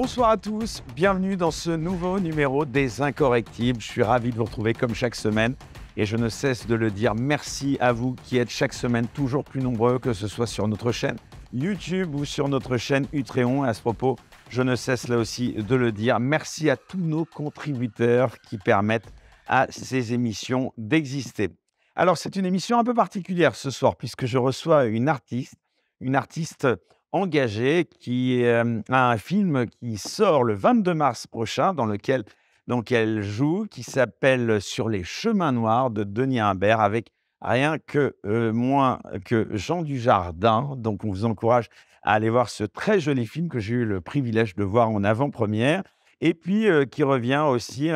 Bonsoir à tous, bienvenue dans ce nouveau numéro des Incorrectibles. Je suis ravi de vous retrouver comme chaque semaine et je ne cesse de le dire, merci à vous qui êtes chaque semaine toujours plus nombreux, que ce soit sur notre chaîne YouTube ou sur notre chaîne Utréon. Et à ce propos, je ne cesse là aussi de le dire, merci à tous nos contributeurs qui permettent à ces émissions d'exister. Alors c'est une émission un peu particulière ce soir puisque je reçois une artiste engagée qui a un film qui sort le 22 mars prochain dans lequel donc elle joue, qui s'appelle Sur les chemins noirs de Denis Imbert avec rien que moins que Jean Dujardin. Donc on vous encourage à aller voir ce très joli film que j'ai eu le privilège de voir en avant-première et puis qui revient aussi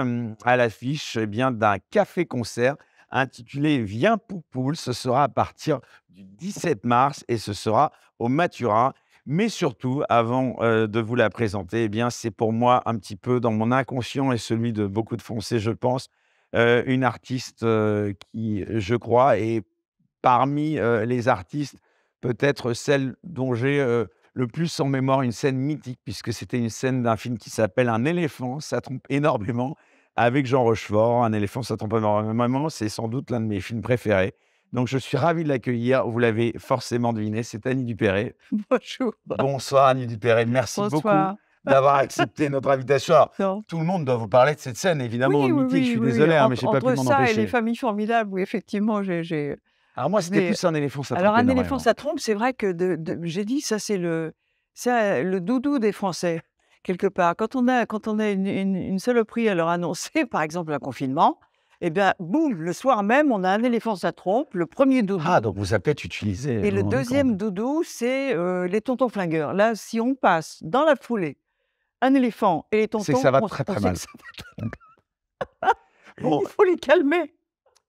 à l'affiche d'un café-concert intitulé Viens Poupoule. Ce sera à partir du 17 mars et ce sera au Maturin. Mais surtout, avant de vous la présenter, c'est pour moi un petit peu dans mon inconscient et celui de beaucoup de Français, je pense, une artiste qui, je crois, est parmi les artistes, peut-être celle dont j'ai le plus en mémoire une scène mythique, puisque c'était une scène d'un film qui s'appelle Un éléphant, ça trompe énormément, avec Jean Rochefort. Un éléphant, ça trompe énormément, c'est sans doute l'un de mes films préférés. Donc, je suis ravi de l'accueillir. Vous l'avez forcément deviné, c'est Annie Dupéré. Bonjour. Bonsoir Annie Dupéré, merci beaucoup Bonsoir. d'avoir accepté notre invitation. Alors, Non. tout le monde doit vous parler de cette scène, évidemment, Oui, oui, mythique. Je suis oui, oui, désolé, mais entre je n'ai pas pu entre m'en ça et empêcher. Les familles formidables, oui, effectivement, j'ai Alors moi, c'était mais plus Un éléphant, ça alors trompe Un éléphant, énormément. ça trompe, c'est vrai que j'ai dit ça, le doudou des Français, quelque part. Quand on a une saloperie à leur annoncer, par exemple un confinement, eh bien, boum, le soir même, on a Un éléphant, ça trompe, le premier doudou. Ah, donc vous avez peut-être utilisé Et le deuxième doudou, c'est les tontons flingueurs. Là, si on passe dans la foulée Un éléphant et les tontons, c'est que ça va on très, on très sait mal. que ça va Bon, il faut les calmer.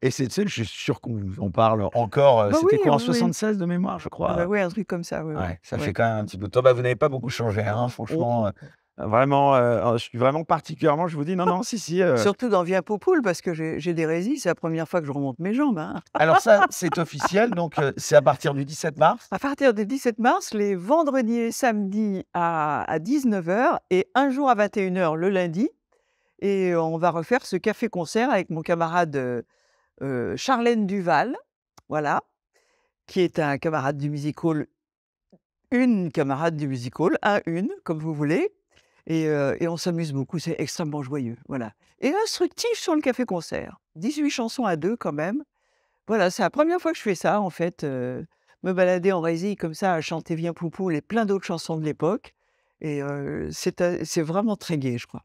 et cette scène, je suis sûr qu'on en parle encore, Bah c'était oui, quoi, en oui, oui. 76 de mémoire, je Ah bah crois? oui, un truc comme ça, oui, oui. Ouais, ça fait Ouais. quand même un petit bout de temps. Bah, vous n'avez pas beaucoup changé, hein, Oh, franchement, vraiment, je suis vraiment particulièrement je vous dis non, non, si, surtout dans Viens Poupoule parce que j'ai des résines, c'est la première fois que je remonte mes jambes, hein. alors ça, c'est officiel, donc c'est à partir du 17 mars? À partir du 17 mars, les vendredis et samedis à 19h et un jour à 21h le lundi et on va refaire ce café-concert avec mon camarade, Charlène Duval, voilà, qui est un camarade du music-hall, une camarade du music-hall, un, une, comme vous voulez. Et on s'amuse beaucoup, c'est extrêmement joyeux, voilà. Et instructif sur le café-concert. 18 chansons à 2 quand même. Voilà, c'est la première fois que je fais ça en fait, me balader en résie comme ça à chanter Viens Poupoule et plein d'autres chansons de l'époque et c'est vraiment très gai, je crois.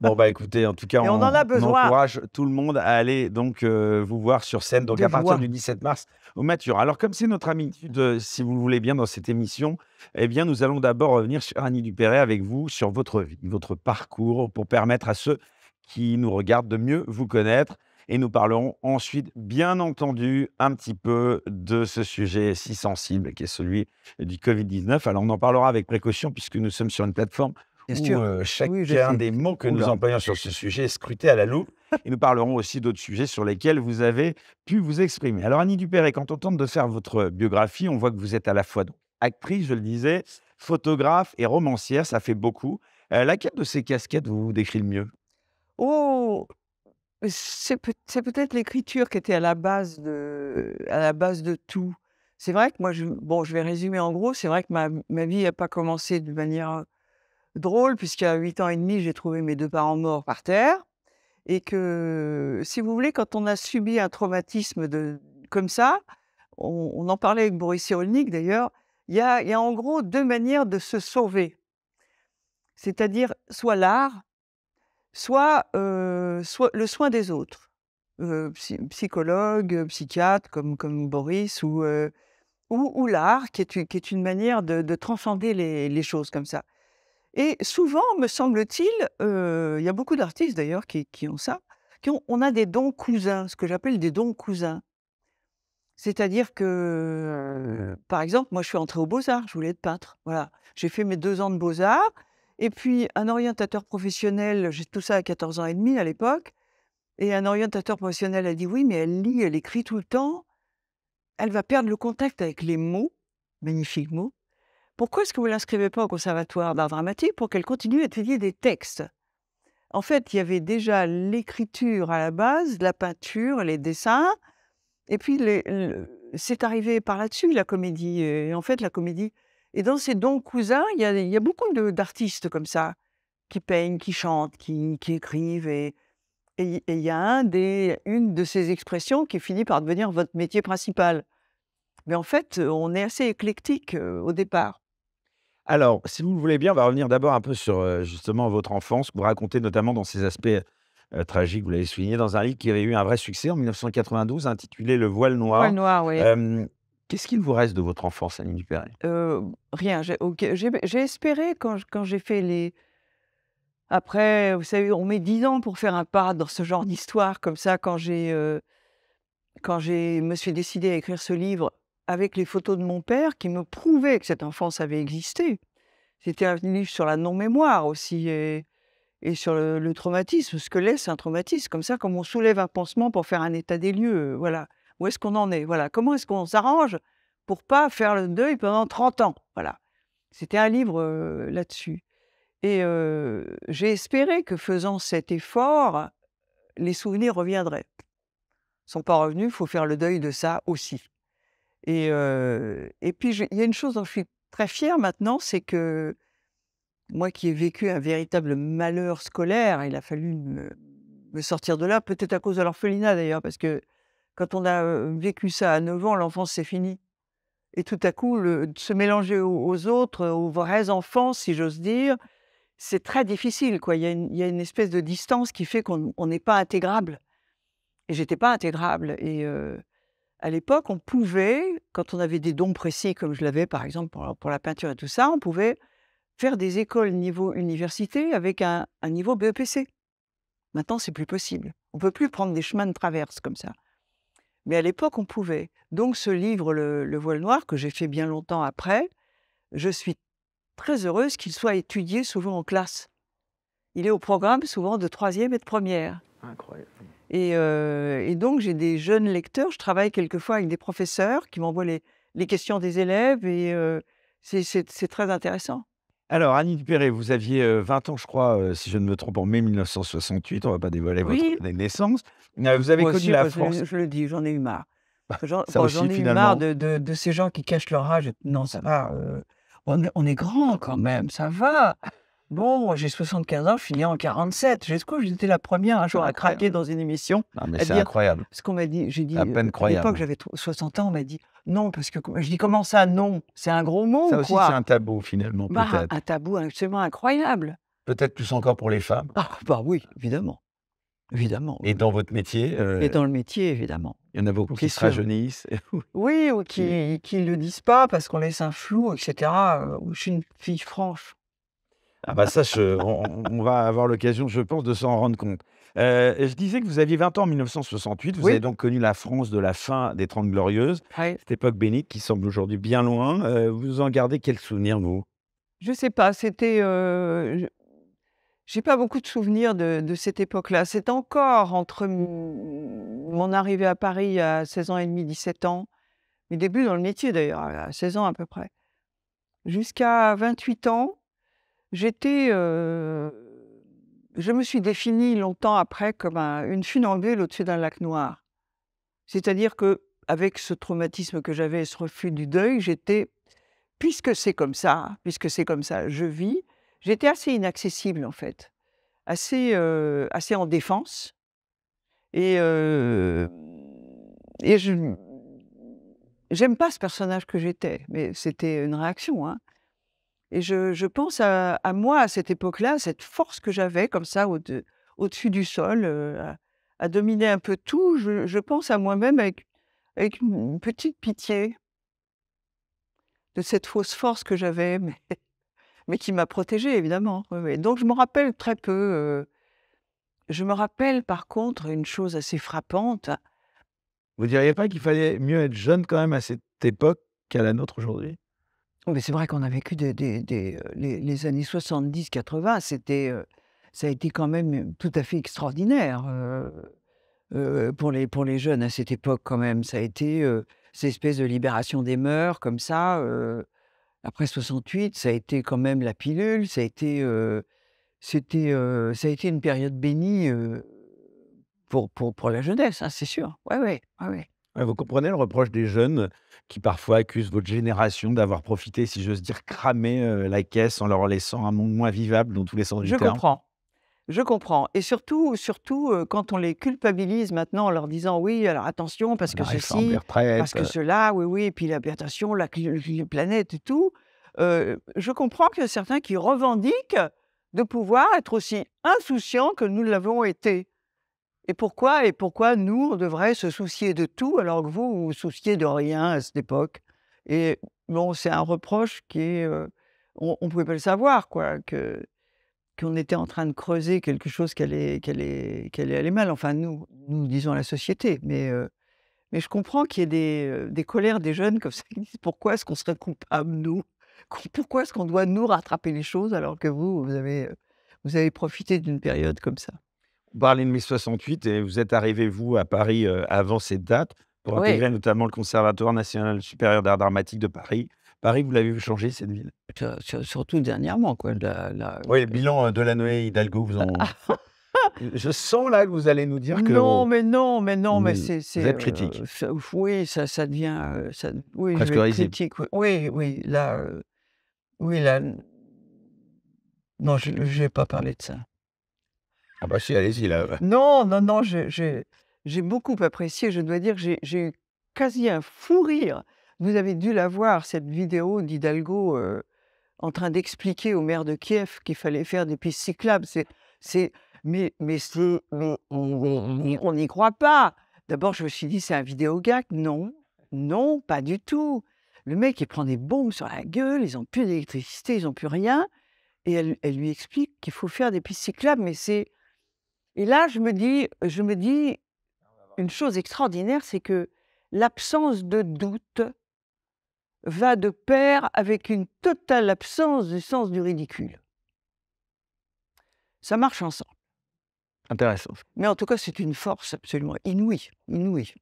Bon, bah, écoutez, en tout cas, Et on en a on besoin encourage tout le monde à aller donc vous voir sur scène, donc de à partir voix. du 17 mars au Maturin. Alors comme c'est notre habitude, si vous le voulez bien dans cette émission, nous allons d'abord revenir sur Annie Dupéré avec vous, sur votre vie, votre parcours, pour permettre à ceux qui nous regardent de mieux vous connaître et nous parlerons ensuite, bien entendu, un petit peu de ce sujet si sensible qui est celui du Covid-19. Alors on en parlera avec précaution puisque nous sommes sur une plateforme Bien où sûr. Oui, je chacun sais. des mots que Ouh nous là. employons sur ce sujet est scruté à la loupe et nous parlerons aussi d'autres sujets sur lesquels vous avez pu vous exprimer. Alors Annie Dupéré, quand on tente de faire votre biographie, on voit que vous êtes à la fois donc actrice, je le disais, photographe et romancière, ça fait beaucoup. Laquelle de ces casquettes vous décrit le mieux? Oh! C'est peut-être l'écriture qui était à la base de tout. C'est vrai que moi je vais résumer en gros, c'est vrai que ma vie n'a pas commencé de manière drôle puisqu'à 8 ans et demi, j'ai trouvé mes 2 parents morts par terre et que, si vous voulez, quand on a subi un traumatisme comme ça, on en parlait avec Boris Cyrulnik d'ailleurs, il y a en gros 2 manières de se sauver. C'est-à-dire soit l'art, soit le soin des autres. Psychologue, psychiatre comme Boris ou l'art qui est une manière de transcender les choses comme ça. Et souvent, me semble-t-il, il y a beaucoup d'artistes d'ailleurs qui ont ça, on a des dons cousins, ce que j'appelle des dons cousins. C'est-à-dire que, par exemple, moi je suis entrée aux Beaux-Arts, je voulais être peintre, voilà. J'ai fait mes 2 ans de Beaux-Arts et puis un orientateur professionnel, j'ai tout ça à 14 ans et demi à l'époque et un orientateur professionnel a dit: «Oui, mais elle lit, elle écrit tout le temps, elle va perdre le contact avec les mots», magnifiques mots, pourquoi est-ce que vous ne l'inscrivez pas au conservatoire d'art dramatique pour qu'elle continue à étudier des textes? En fait, il y avait déjà l'écriture à la base, la peinture, les dessins, et puis c'est arrivé par là-dessus la comédie. Et en fait, la comédie, et dans ces dons cousins, il y a beaucoup d'artistes comme ça, qui peignent, qui chantent, qui écrivent. Et il y a une de ces expressions qui finit par devenir votre métier principal. Mais en fait, on est assez éclectique au départ. Alors, si vous le voulez bien, on va revenir d'abord un peu sur, justement votre enfance. Vous racontez notamment dans ces aspects, tragiques, vous l'avez souligné, dans un livre qui avait eu un vrai succès en 1992 intitulé «Le voile Poil noir». noir, oui. Qu'est-ce qu'il vous reste de votre enfance, Annie Dupéré? Rien, j'ai espéré quand j'ai fait les après, vous savez, on met 10 ans pour faire un pas dans ce genre d'histoire comme ça. Quand j'ai me suis décidée à écrire ce livre avec les photos de mon père qui me prouvaient que cette enfance avait existé. C'était un livre sur la non-mémoire aussi et sur le traumatisme, ce que laisse un traumatisme, comme ça, comme on soulève un pansement pour faire un état des lieux, voilà. Où est-ce qu'on en est? Voilà. Comment est-ce qu'on s'arrange pour pas faire le deuil pendant 30 ans? Voilà. C'était un livre, là-dessus et j'ai espéré que faisant cet effort, les souvenirs reviendraient. Ils sont pas revenus, il faut faire le deuil de ça aussi et puis il y a une chose dont je suis très fière maintenant, c'est que moi qui ai vécu un véritable malheur scolaire, il a fallu me sortir de là, peut-être à cause de l'orphelinat d'ailleurs, parce que quand on a, vécu ça à 9 ans, l'enfance c'est fini et tout à coup de se mélanger aux autres, aux vrais enfants si j'ose dire, c'est très difficile quoi. Il y a une espèce de distance qui fait qu'on n'est pas intégrable et j'étais pas intégrable et à l'époque, on pouvait, quand on avait des dons précis comme je l'avais par exemple pour la peinture et tout ça, on pouvait faire des écoles niveau université avec un niveau BEPC. Maintenant, c'est plus possible. On peut plus prendre des chemins de traverse comme ça. Mais à l'époque, on pouvait. Donc ce livre, Le voile noir, que j'ai fait bien longtemps après, je suis très heureuse qu'il soit étudié souvent en classe. Il est au programme souvent de troisième et de première. Incroyable. Et donc j'ai des jeunes lecteurs. Je travaille quelquefois avec des professeurs qui m'envoient les questions des élèves et c'est très intéressant. Alors, Annie Dupéré, vous aviez, 20 ans, je crois, si je ne me trompe, en mai 1968. On ne va pas dévoiler votre Oui. année de naissance. Vous avez Moi connu aussi, la moi, France. je le dis, j'en ai eu marre. Ça J'en aussi, ai eu marre finalement. de ces gens qui cachent leur âge. Non, ça va, on est grands quand même, ça va. Bon, moi j'ai 75 ans, je suis née en 47. J'étais la première un jour à Incroyable. craquer dans une émission, Non, mais à c'est dire incroyable. parce qu'on m'a dit j'ai dit, À peine à l'époque croyable. j'avais 60 ans, on m'a dit: «Non» parce que je dis: «Comment ça non? C'est un gros mot Ça ou aussi, c'est quoi?» un tabou, finalement, Bah, peut-être. un tabou absolument incroyable. Peut-être plus encore pour les femmes. Ah bah oui, évidemment, évidemment, Et oui, dans votre métier, et dans le métier évidemment, il y en a beaucoup c'est qui se sûr. rajeunissent. Oui, ou Qui qui le disent pas parce qu'on laisse un flou et cetera, je suis une fille franche. Ah bah ça, on va avoir l'occasion, je pense, de s'en rendre compte. Je disais que vous aviez 20 ans en 1968. Vous avez Oui, donc connu la France de la fin des Trente Glorieuses, ouais. cette époque bénite qui semble aujourd'hui bien loin. Vous en gardez quel souvenir, vous? Je sais pas, c'était, j'ai pas beaucoup de souvenirs de cette époque-là. C'est encore entre mon arrivée à Paris à 16 ans et demi, 17 ans, mes débuts dans le métier d'ailleurs, à 16 ans à peu près, jusqu'à 28 ans, j'étais, je me suis définie longtemps après comme une funambule au-dessus d'un lac noir. C'est-à-dire qu'avec ce traumatisme que j'avais et ce refus du deuil, puisque c'est comme ça, je vis, j'étais assez inaccessible en fait, assez en défense et et j'aime pas ce personnage que j'étais, mais c'était une réaction, hein et je pense à moi à cette époque-là, cette force que j'avais comme ça au-dessus du sol, à dominer un peu tout. Je pense à moi-même avec une petite pitié de cette fausse force que j'avais, mais qui m'a protégée évidemment. Oui, oui. Donc je me rappelle très peu, je me rappelle par contre une chose assez frappante. Vous diriez pas qu'il fallait mieux être jeune quand même à cette époque qu'à la nôtre aujourd'hui? Oh, mais c'est vrai qu'on a vécu les années 70-80, ça a été quand même tout à fait extraordinaire, pour les jeunes à cette époque quand même. Ça a été, cette espèce de libération des mœurs comme ça, Après 68, ça a été quand même la pilule, ça a été une période bénie, pour la jeunesse, hein, c'est sûr. Ouais, ouais, ouais, ouais. Ouais, vous comprenez le reproche des jeunes qui parfois accusent votre génération d'avoir profité, si j'ose dire, cramé, la caisse en leur laissant un monde moins vivable dans tous les sens du Je terme? comprends. Je comprends et surtout, quand on les culpabilise maintenant en leur disant: «Oui, alors attention parce La que réforme des ceci, parce retraites, que cela, oui, oui, et puis l'adaptation, la planète et tout». Je comprends qu'il y a certains qui revendiquent de pouvoir être aussi insouciants que nous l'avons été. Et pourquoi nous, on devrait se soucier de tout alors que vous, vous vous souciez de rien à cette époque? Et bon, c'est un reproche qui est, on pouvait pas le savoir quoi, qu'on était en train de creuser quelque chose qui allait aller mal. Enfin nous disons la société, mais je comprends qu'il y ait des colères des jeunes comme ça qui disent: «Pourquoi est-ce qu'on serait coupables nous? Pourquoi est-ce qu'on doit nous rattraper les choses alors que vous avez profité d'une période comme ça?» on parlait de mai 68 et vous êtes arrivé, vous, à Paris, avant cette date pour Oui, intégrer notamment le Conservatoire national supérieur d'art dramatique de Paris. Paris, vous l'avez vu changer, cette ville? surtout dernièrement quoi, la Oui, le bilan, Delanoë et Hidalgo vous ont je sens là que vous allez nous dire que non, mais non, mais non, mais vous c'est, êtes critique, oui, ça devient, ça oui, je presque vais être risible. critique, oui. Oui, oui, là, oui, là, non, je vais pas parler de ça. Ah bah si, allez-y là. Non, non, non, j'ai beaucoup apprécié, je dois dire que j'ai eu quasi un fou rire. Vous avez dû la voir cette vidéo d'Hidalgo, en train d'expliquer au maire de Kiev qu'il fallait faire des pistes cyclables. C'est mais on n'y croit pas. D'abord, je me suis dit: «C'est un vidéo gag». Non, non, pas du tout. Le mec, il prend des bombes sur la gueule, ils ont plus d'électricité, ils ont plus rien et elle lui explique qu'il faut faire des pistes cyclables, mais c'est et là, je me dis une chose extraordinaire, c'est que l'absence de doute va de pair avec une totale absence du sens du ridicule. Ça marche ensemble. Intéressant. Mais en tout cas, c'est une force absolument inouïe, inouïe.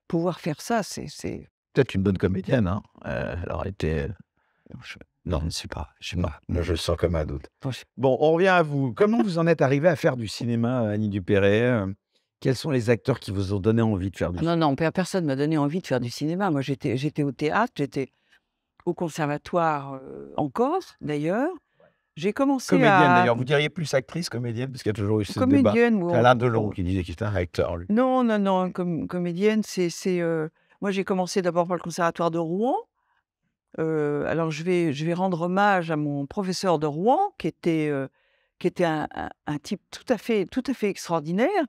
Pouvoir faire ça, c'est Peut-être une bonne comédienne, hein, elle aurait été je non, je ne sais pas, je sais non, pas. moi je le sens comme un doute. Moi, je Bon, on revient à vous. Comment vous en êtes arrivé à faire du cinéma, Annie Dupéré? Quels sont les acteurs qui vous ont donné envie de faire du ah non, cinéma? non, personne m'a donné envie de faire du cinéma. Moi, j'étais au théâtre, j'étais au conservatoire, en Corse, d'ailleurs. J'ai commencé Comédienne à d'ailleurs, vous diriez plus actrice, comédienne? Parce qu'il y a toujours eu ce débat. comédienne ou C'est Alain Delon qui disait qu'il était un acteur lui. non, non, non, comédienne, moi, j'ai commencé d'abord par le conservatoire de Rouen. Alors je vais rendre hommage à mon professeur de Rouen qui était un type tout à fait extraordinaire.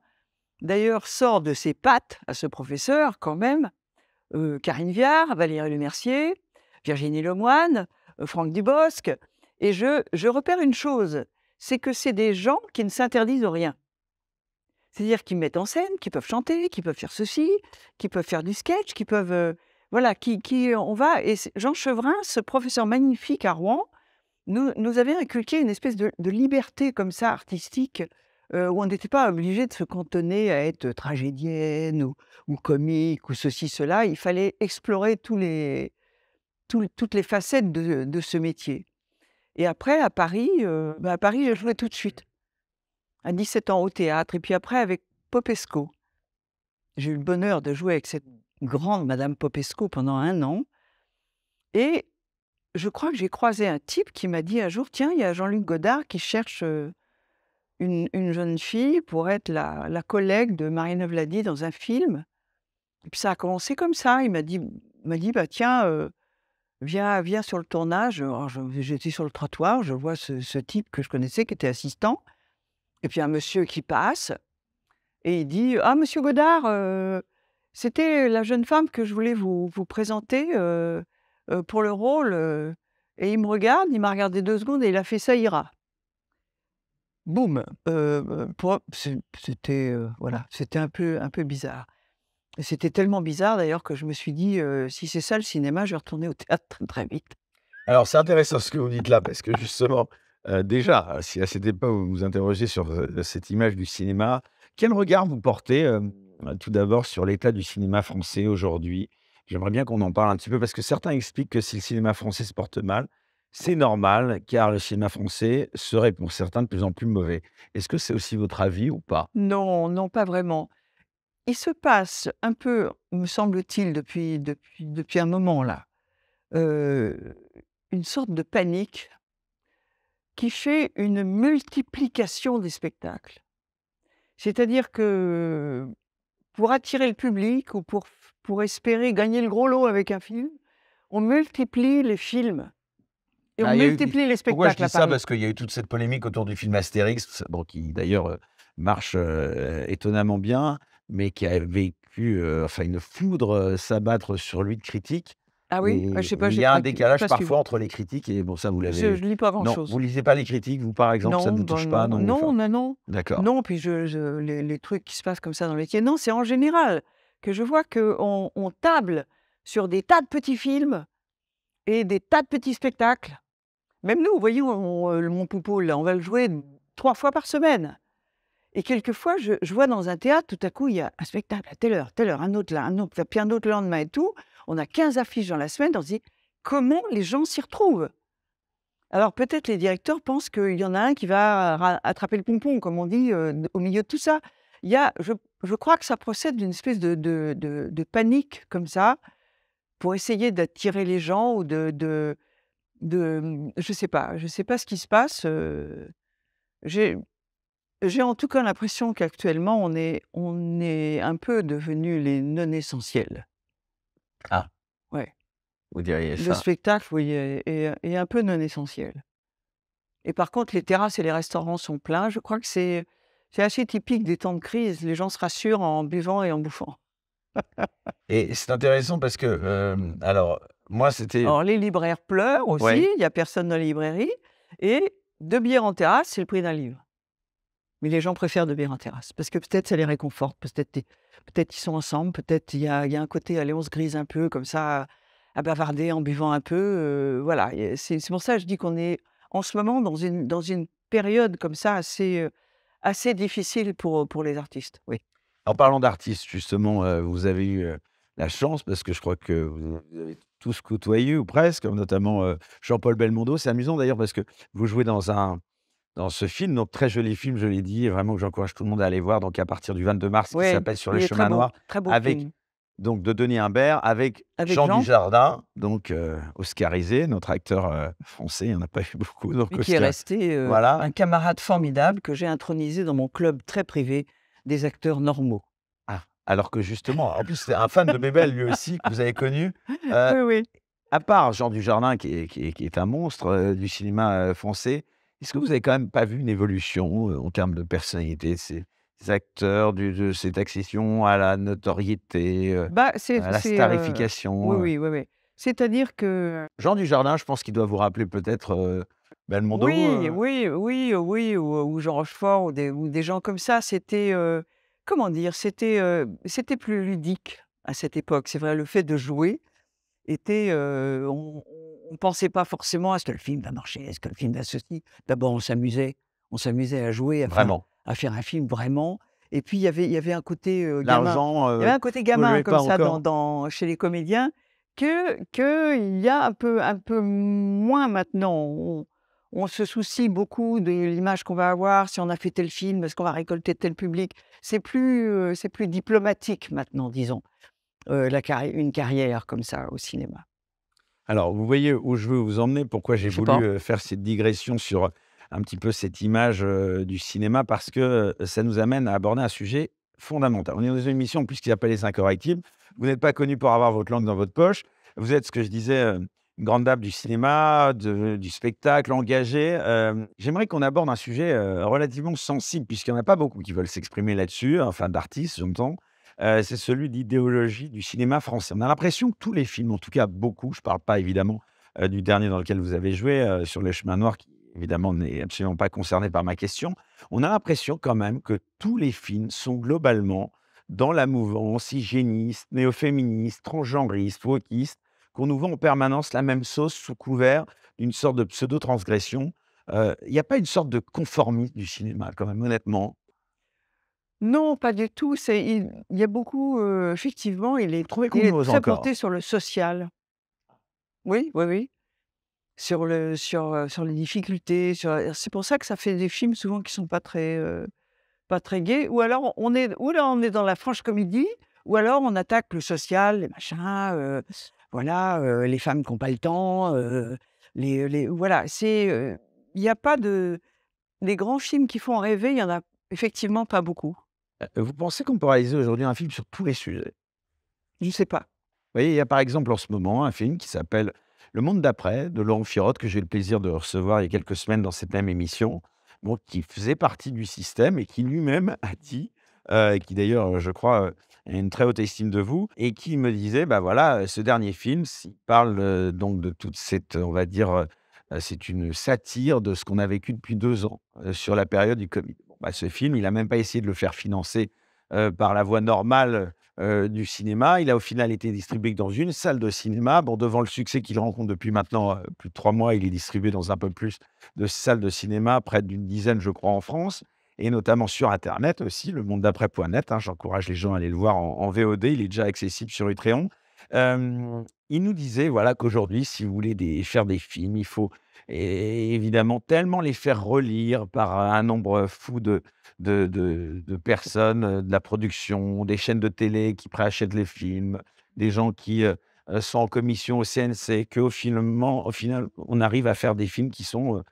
D'ailleurs, sort de ses pattes à ce professeur quand même, Karine Viard, Valérie Lemercier, Virginie Lemoine, Franck Dubosc et je repère une chose, c'est que c'est des gens qui ne s'interdisent rien. C'est-à-dire qu'ils mettent en scène, qui peuvent chanter, qui peuvent faire ceci, qui peuvent faire du sketch, qui peuvent, voilà, qui on va et c'est Jean Chevrin, ce professeur magnifique à Rouen, nous avait inculqué une espèce de liberté comme ça artistique, où on n'était pas obligé de se cantonner à être tragédienne ou comique ou ceci, cela. Il fallait explorer toutes les facettes de ce métier et après à Paris, j'ai joué tout de suite, à 17 ans au théâtre et puis après avec Popesco. J'ai eu le bonheur de jouer avec cette grande madame Popesco pendant 1 an et je crois que j'ai croisé un type qui m'a dit un jour: «Tiens, il y a Jean-Luc Godard qui cherche, une jeune fille pour être la collègue de Marie-Ève Lady dans un film». Et puis ça a commencé comme ça. Il m'a dit: «Bah, tiens, viens sur le tournage». Alors j'étais sur le trottoir, je vois ce type que je connaissais qui était assistant et puis un monsieur qui passe et il dit: «Ah monsieur Godard, c'était la jeune femme que je voulais vous présenter, pour le rôle», et il me regarde, il m'a regardé 2 secondes et il a fait: «Ça ira». Boum! Pour c'était, voilà, c'était un peu bizarre et c'était tellement bizarre d'ailleurs que je me suis dit: «Si c'est ça le cinéma, je vais retourner au théâtre très, très vite». Alors c'est intéressant ce que vous dites là, parce que justement, déjà, si à cette époque vous vous interrogez sur, cette image du cinéma, quel regard vous portez, tout d'abord sur l'état du cinéma français aujourd'hui? J'aimerais bien qu'on en parle un petit peu parce que certains expliquent que si le cinéma français se porte mal, c'est normal car le cinéma français serait pour certains de plus en plus mauvais. Est-ce que c'est aussi votre avis ou pas? Non, non, pas vraiment. Il se passe un peu, me semble-t-il, depuis un moment là, heu, une sorte de panique qui fait une multiplication des spectacles. C'est-à-dire que pour attirer le public ou pour espérer gagner le gros lot avec un film, on multiplie les films et on Ah, il y a eu multiplie les pourquoi je spectacles dis à ça? Paris. Parce qu'il y a eu toute cette polémique autour du film Astérix, bon qui d'ailleurs, marche, étonnamment bien, mais qui a vécu, enfin une foudre, s'abattre sur lui de critiques Ah oui? Ah, je et sais pas, il y a un j'ai décalage pas suivi. parfois entre les critiques et bon ça vous Je l'avez lis pas non, grand-chose. vous lisez pas les critiques vous par exemple, ça ne Non, vous ben touche pas? non, Non, non, enfin non, non. d'accord. Non, puis je les trucs qui se passent comme ça dans le métier, non, c'est en général que je vois qu'on table sur des tas de petits films et des tas de petits spectacles. Même nous, vous voyez, le Mon Poupeau là, on va le jouer 3 fois par semaine et quelquefois je vois dans un théâtre, tout à coup, il y a un spectacle à telle heure, un autre là, un autre, puis un autre le lendemain et tout. On a 15 affiches dans la semaine, on se dit: «Comment les gens s'y retrouvent?» Alors peut-être les directeurs pensent qu'il y en a un qui va attraper le pompon, comme on dit, au milieu de tout ça. Il y a je crois que ça procède d'une espèce de panique comme ça, pour essayer d'attirer les gens ou je sais pas ce qui se passe, j'ai j'ai en tout cas l'impression qu'actuellement on est un peu devenus les non essentiels. Ah, Ouais, vous diriez le ça. spectacle, oui, est un peu non essentiel. Et par contre, les terrasses et les restaurants sont pleins. Je crois que c'est assez typique des temps de crise. Les gens se rassurent en buvant et en bouffant. Et c'est intéressant parce que, alors moi c'était Alors les libraires pleurent aussi, ouais. il y a personne dans les librairies et 2 bières en terrasse, c'est le prix d'un livre. Mais les gens préfèrent 2 bières en terrasse parce que peut-être ça les réconforte, peut-être ils sont ensemble, peut-être il y a un côté, allez, on se grise un peu comme ça, à bavarder en buvant un peu, voilà et c'est pour ça que je dis qu'on est en ce moment dans une période comme ça assez difficile pour les artistes, oui. En parlant d'artistes, justement, vous avez eu, la chance, parce que je crois que vous avez tous côtoyé ou presque, notamment, Jean-Paul Belmondo. C'est amusant d'ailleurs parce que vous jouez dans ce film, donc très joli film, je l'ai dit, vraiment que j'encourage tout le monde à aller voir, donc à partir du 22 mars, qui Ouais, s'appelle «Sur les il est chemins noirs», très beau avec film. donc de Denis Imbert, avec Avec Jean Jean, Dujardin, donc oscarisé, notre acteur, français, il y en a pas eu beaucoup, donc mais qui est resté, voilà. un camarade formidable que j'ai intronisé dans mon club très privé des acteurs normaux. Ah, alors que justement, en plus, c'est un fan de Bébel lui aussi, que vous avez connu. Heu, Oui, oui. à part Jean Dujardin qui est un monstre, du cinéma, français, est-ce que vous avez quand même pas vu une évolution, en termes de personnalité de ces acteurs, de cette accession à la notoriété, Bah, à la oui, starification, oui, oui, oui. C'est-à-dire que Jean Dujardin, je pense qu'il doit vous rappeler peut-être, Belmondo, oui, oui, oui, oui, ou Jean Rochefort ou des gens comme ça, c'était, comment dire? C'était plus ludique à cette époque. C'est vrai, le fait de jouer était, on pensait pas forcément: «Est-ce que le film va marcher? Est-ce que le film va ceci?» D'abord, on s'amusait à jouer, vraiment. à faire un film vraiment et puis il y avait un côté, gamin. L'argent, Il y avait un côté gamin polluait comme pas ça encore? chez les comédiens qu'il y a un peu moins maintenant. On se soucie beaucoup de l'image qu'on va avoir, si on a fait tel film, est-ce qu'on va récolter tel public? C'est plus diplomatique maintenant, disons, une carrière comme ça au cinéma. Alors, vous voyez où je veux vous emmener, pourquoi j'ai Je sais voulu, pas. faire cette digression sur, un petit peu cette image, du cinéma parce que, ça nous amène à aborder un sujet fondamental. On est dans une émission en plus qui s'appelle Les Incorrectibles. Vous n'êtes pas connu pour avoir votre langue dans votre poche. Vous êtes ce que je disais, une grande dame du cinéma, du spectacle, engagée. J'aimerais qu'on aborde un sujet, relativement sensible puisqu'il n'y en a pas beaucoup qui veulent s'exprimer là-dessus, enfin d'artistes, j'entends. C'est celui d'idéologie du cinéma français. On a l'impression que tous les films, en tout cas beaucoup, je ne parle pas évidemment, du dernier dans lequel vous avez joué, sur Les Chemins Noirs, qui évidemment n'est absolument pas concerné par ma question. On a l'impression quand même que tous les films sont globalement dans la mouvance hygiéniste, néo-féministe, transgenriste, wokiste, qu'on nous vend en permanence la même sauce sous couvert d'une sorte de pseudo-transgression. Il n'y a pas une sorte de conformisme du cinéma quand même, honnêtement? Non, pas du tout, il y a beaucoup, effectivement, Trouvez qu'on il est ose très encore. porté sur le social. Oui, oui, oui, sur les difficultés, c'est pour ça que ça fait des films souvent qui sont pas très gais, ou alors on est dans la franche comédie, ou alors on attaque le social, les machins, voilà, les femmes qui ont pas le temps, les voilà, il y a pas de les grands films qui font rêver, il y en a effectivement pas beaucoup. Vous pensez qu'on peut réaliser aujourd'hui un film sur tous les sujets? Je sais pas. Vous voyez, il y a par exemple en ce moment un film qui s'appelle Le monde d'après de Laurent Firotte que j'ai eu le plaisir de recevoir il y a quelques semaines dans cette même émission, bon, qui faisait partie du système et qui lui-même a dit, et qui d'ailleurs, je crois, a une très haute estime de vous et qui me disait: «Bah, voilà, ce dernier film, s'il parle, donc de toute cette, on va dire, c'est une satire de ce qu'on a vécu depuis 2 ans, sur la période du Covid». Bon, bah, ce film, il a même pas essayé de le faire financer, par la voie normale, du cinéma. Il a au final été distribué que dans une salle de cinéma. Bon, devant le succès qu'il rencontre depuis maintenant, plus de 3 mois, il est distribué dans un peu plus de salles de cinéma, près d'une dizaine, je crois, en France et notamment sur internet aussi, lemondedaprès.net, hein. J'encourage les gens à aller le voir en VOD. Il est déjà accessible sur Utréon. Il nous disait, voilà, qu'aujourd'hui, si vous voulez faire des films, il faut évidemment tellement les faire relire par un nombre fou de personnes, de la production, des chaînes de télé qui préachètent les films, des gens qui, sont en commission au CNC, au final, on arrive à faire des films qui sont,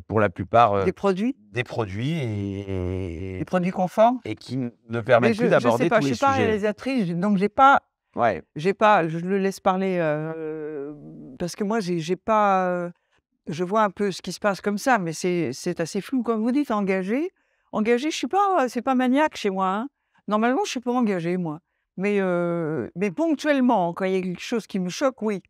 pour la plupart, Des produits? des produits Des produits conformes? et qui ne Mais permettent plus je sais d'aborder pas, tous je les suis pas sujets. réalisatrice, donc Ouais, j'ai pas je le laisse parler, parce que moi j'ai pas, je vois un peu ce qui se passe comme ça, mais c'est assez flou. Comme vous dites, engagé, je suis pas, c'est pas maniaque chez moi, hein. Normalement, je suis pas engagée moi, mais ponctuellement, quand il y a quelque chose qui me choque, oui,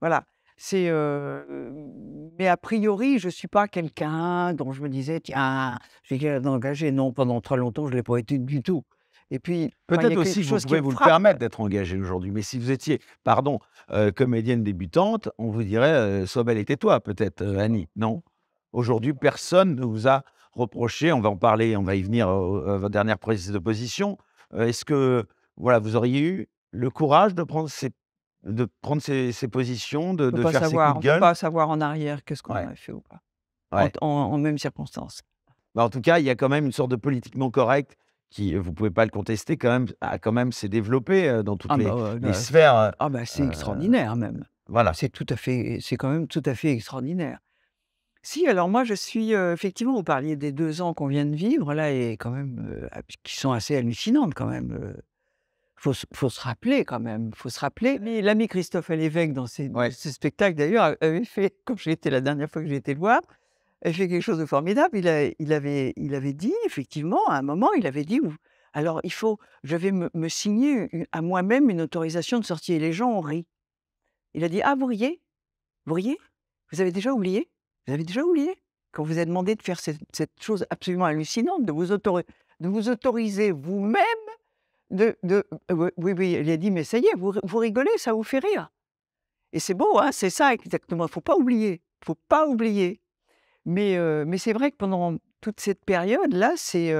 voilà. Mais a priori, je suis pas quelqu'un dont je me disais: «Tiens, je vais quelqu'un d'engagé». Non, pendant très longtemps, je l'ai pas été du tout, et puis quand il y peut-être a quelque aussi que vous chose qui pouvez me vous le frappe. permettre d'être engagé aujourd'hui, mais si vous étiez, pardon, comédienne débutante, on vous dirait, «Sois belle et tais-toi» peut-être, Annie, non? Aujourd'hui, personne ne vous a reproché, on va en parler, on va y venir, à votre dernière prise de position. Est-ce que, voilà, vous auriez eu le courage de prendre ces positions, de faire ces coups de On peut gueule? pas savoir en arrière qu'est-ce qu'on Ouais, aurait fait ou pas, ouais. en même circonstance. Bah, en tout cas, il y a quand même une sorte de politiquement correct qui, vous pouvez pas le contester quand même, a quand même s'est développé, dans toutes Ah bah, les sphères, c'est heu, extraordinaire même. voilà. C'est quand même tout à fait extraordinaire. Si, alors moi je suis, effectivement, vous parliez des 2 ans qu'on vient de vivre là, et quand même, qui sont assez hallucinantes quand même, faut se rappeler quand même, faut se rappeler. L'ami Christophe Lévesque dans Ouais. ce spectacle d'ailleurs avait fait, quand j'ai été la dernière fois que j'ai été le voir, avait fait quelque chose de formidable. Il avait dit effectivement, à un moment, il avait dit: «Ou alors je vais me signer à moi-même une autorisation de sortie», et les gens ont ri. Il a dit: «Ah, vous riez? Vous riez? Vous avez déjà oublié? Vous avez déjà oublié? Qu'on vous a demandé de faire cette chose absolument hallucinante, de vous autoriser vous-même oui, oui, oui», il a dit: «Mais ça y est, vous rigolez, ça vous fait rire, et c'est beau, hein, c'est ça exactement, faut pas oublier». Mais c'est vrai que pendant toute cette période-là, c'est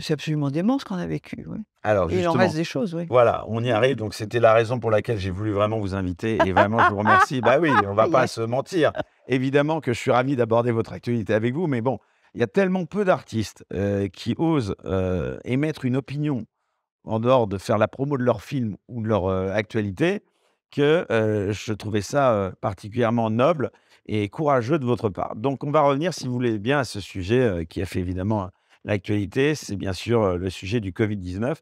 absolument dément ce qu'on a vécu, oui, Alors et il en reste justement, des choses, oui. voilà, on y arrive, donc c'était la raison pour laquelle j'ai voulu vraiment vous inviter et vraiment je vous remercie. Bah oui, on va Aïe, pas aïe. se mentir. Évidemment que je suis ravi d'aborder votre actualité avec vous, mais bon, il y a tellement peu d'artistes, qui osent, émettre une opinion en dehors de faire la promo de leur film ou de leur, actualité, que, je trouvais ça, particulièrement noble et courageux de votre part. Donc on va revenir, si vous voulez bien, à ce sujet, qui a fait évidemment, l'actualité. C'est bien sûr, le sujet du Covid-19